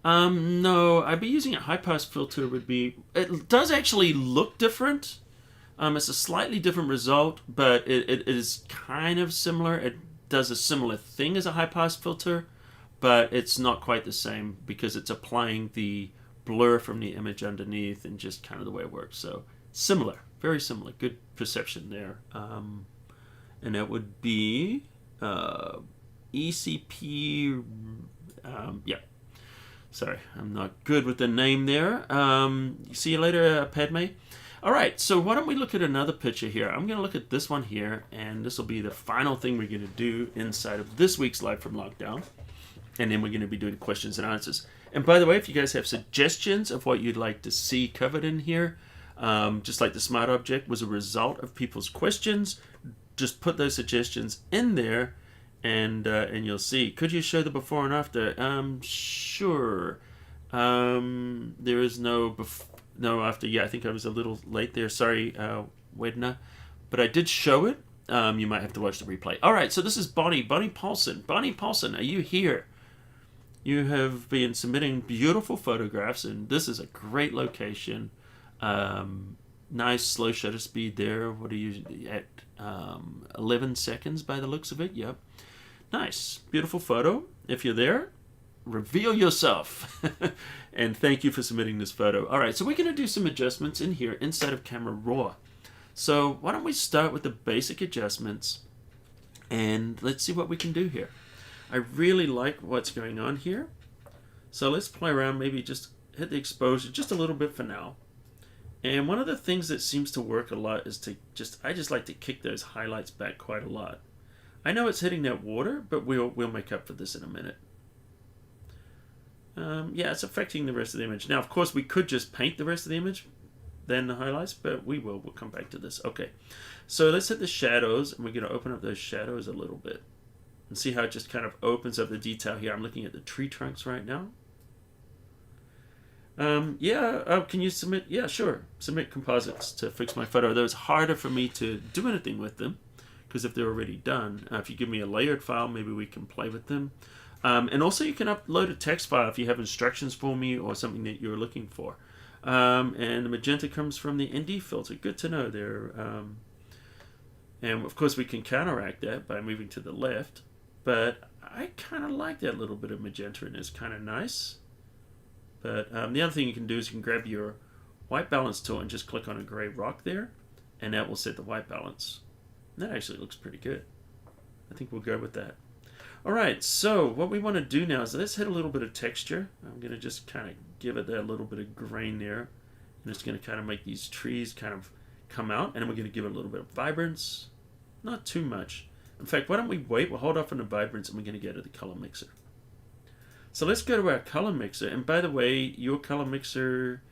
No, I'd be using a high pass filter. It does actually look different. It's a slightly different result, but it is kind of similar. It does a similar thing as a high pass filter, but it's not quite the same because it's applying the blur from the image underneath and just kind of the way it works. So similar, very similar. Good perception there. And that would be ECP. Yeah. Sorry, I'm not good with the name there. See you later, Padme. All right, so why don't we look at another picture here? I'm going to look at this one here, and this will be the final thing we're going to do inside of this week's Live from Lockdown. And then we're going to be doing questions and answers. And by the way, if you guys have suggestions of what you'd like to see covered in here, just like the smart object was a result of people's questions, just put those suggestions in there, and you'll see. Could you show the before and after? Sure. There is no after. Yeah, I think I was a little late there. Sorry, Wedna. But I did show it. You might have to watch the replay. All right, so this is Bonnie Paulson. Bonnie Paulson, are you here? You have been submitting beautiful photographs, and this is a great location. Nice slow shutter speed there. What are you at? 11 seconds by the looks of it. Yep. Nice. Beautiful photo. If you're there, reveal yourself. And thank you for submitting this photo. All right, so we're going to do some adjustments in here inside of Camera Raw. So why don't we start with the basic adjustments, and let's see what we can do here. I really like what's going on here. So let's play around, maybe just hit the exposure just a little bit for now. And one of the things that seems to work a lot is I just like to kick those highlights back quite a lot. I know it's hitting that water, but we'll make up for this in a minute. Yeah, it's affecting the rest of the image. Now, of course, we could just paint the rest of the image, then the highlights, but we'll come back to this. Okay, so let's hit the shadows, and we're going to open up those shadows a little bit and see how it just kind of opens up the detail here. I'm looking at the tree trunks right now. Can you submit? Yeah, sure. Submit composites to fix my photo. Though it's harder for me to do anything with them because if they're already done, if you give me a layered file, maybe we can play with them. And also you can upload a text file if you have instructions for me or something that you're looking for. And the magenta comes from the ND filter. Good to know there. And of course we can counteract that by moving to the left. but I kind of like that little bit of magenta, and it's kind of nice. But the other thing you can do is you can grab your white balance tool and just click on a gray rock there, and that will set the white balance. And that actually looks pretty good. I think we'll go with that. Alright, so what we want to do now is let's hit a little bit of texture. I'm going to just kind of give it that little bit of grain there. And it's going to kind of make these trees kind of come out. And then we're going to give it a little bit of vibrance. Not too much. In fact, why don't we wait? We'll hold off on the vibrance and we're going to go to the color mixer. So let's go to our color mixer. And by the way, your color mixer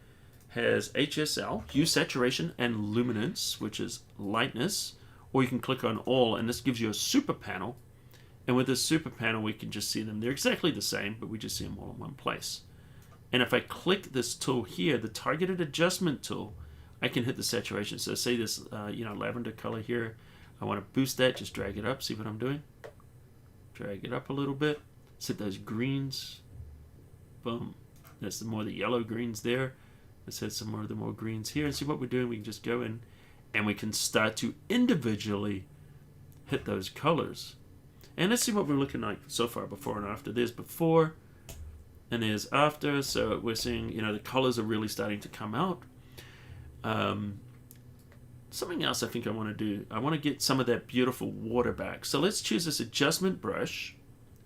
has HSL, Hue Saturation, and Luminance, which is lightness. Or you can click on all, and this gives you a super panel. And with this super panel, we can just see them. They're exactly the same, but we just see them all in one place. And if I click this tool here, the targeted adjustment tool, I can hit the saturation. So say this, lavender color here. I want to boost that. Just drag it up. See what I'm doing? Drag it up a little bit. Set those greens. Boom. That's the more the yellow greens there. Let's hit some more of the more greens here. And see what we're doing. We can just go in, and we can start to individually hit those colors. And let's see what we're looking like so far, before and after. There's before, and there's after. So we're seeing, the colors are really starting to come out. Something else I think I want to do. I want to get some of that beautiful water back. So let's choose this adjustment brush.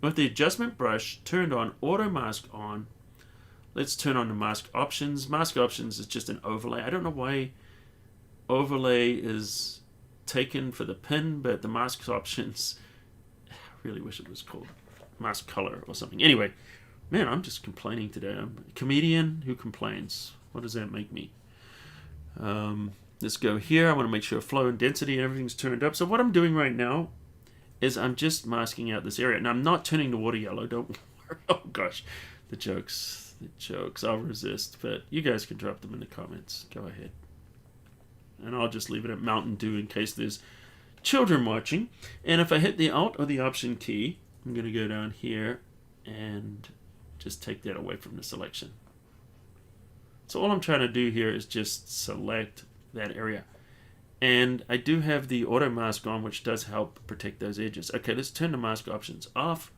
With the adjustment brush turned on, auto mask on, let's turn on the mask options. Mask options is just an overlay. I don't know why overlay is taken for the pin, but the mask options, really wish it was called mask color or something. Anyway, man, I'm just complaining today. I'm a comedian who complains. What does that make me? Let's go here. I want to make sure flow and density and everything's turned up. So what I'm doing right now is I'm just masking out this area. Now, I'm not turning the water yellow. Don't worry. Oh, gosh. The jokes. I'll resist. But you guys can drop them in the comments. Go ahead. And I'll just leave it at Mountain Dew in case there's children watching. And if I hit the Alt or the Option key, I'm going to go down here and just take that away from the selection. So all I'm trying to do here is just select that area. And I do have the auto mask on, which does help protect those edges. Okay, let's turn the mask options off.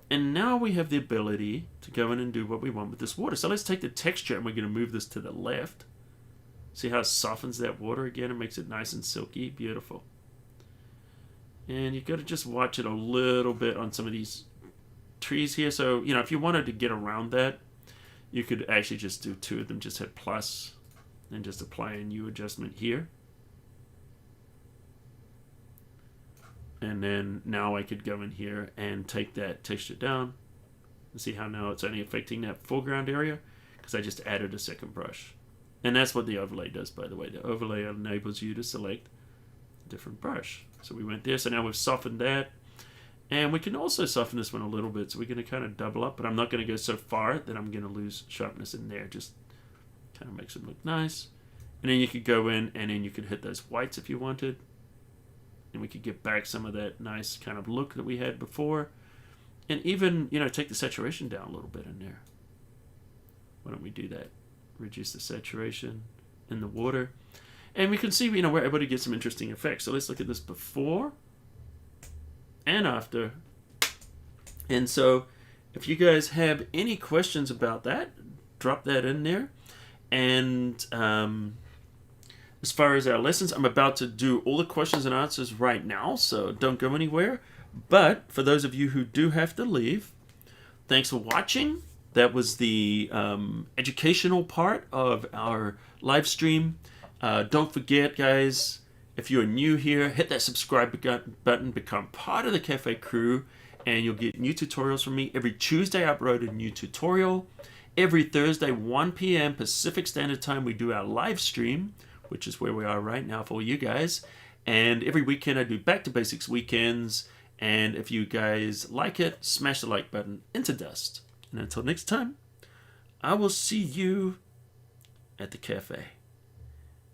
And now we have the ability to go in and do what we want with this water. So let's take the texture and we're going to move this to the left. See how it softens that water again and makes it nice and silky? Beautiful. And you've got to just watch it a little bit on some of these trees here. So, if you wanted to get around that, you could actually just do two of them. Just hit plus and just apply a new adjustment here. And then now I could go in here and take that texture down. And see how now it's only affecting that foreground area because I just added a second brush. And that's what the overlay does, by the way. The overlay enables you to select a different brush. So we went there. So now we've softened that. And we can also soften this one a little bit. So we're going to kind of double up. But I'm not going to go so far that I'm going to lose sharpness in there. Just kind of makes it look nice. And then you could go in and then you could hit those whites if you wanted. And we could get back some of that nice kind of look that we had before. And even, take the saturation down a little bit in there. Why don't we do that? Reduce the saturation in the water. And we can see, we're able to get some interesting effects. So let's look at this before and after. And so if you guys have any questions about that, drop that in there. And as far as our lessons, I'm about to do all the questions and answers right now, so don't go anywhere. But for those of you who do have to leave, thanks for watching. That was the educational part of our live stream. Don't forget, guys, if you're new here, hit that subscribe button, become part of the Cafe crew, and you'll get new tutorials from me. Every Tuesday, I upload a new tutorial. Every Thursday, 1 p.m. Pacific Standard Time, we do our live stream, which is where we are right now for you guys. And every weekend, I do Back to Basics weekends. And if you guys like it, smash the like button into dust. And until next time, I will see you at the cafe.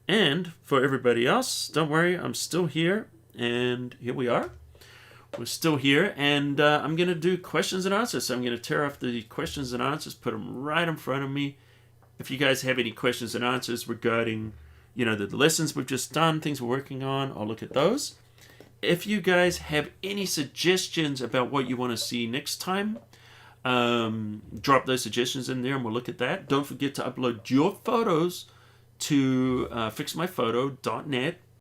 And for everybody else, don't worry, I'm still here. And here we are. We're still here. And I'm going to do questions and answers. So I'm going to tear off the questions and answers, put them right in front of me. If you guys have any questions and answers regarding, the lessons we've just done, things we're working on, I'll look at those. if you guys have any suggestions about what you want to see next time, drop those suggestions in there and we'll look at that. Don't forget to upload your photos to fixmyphoto.net.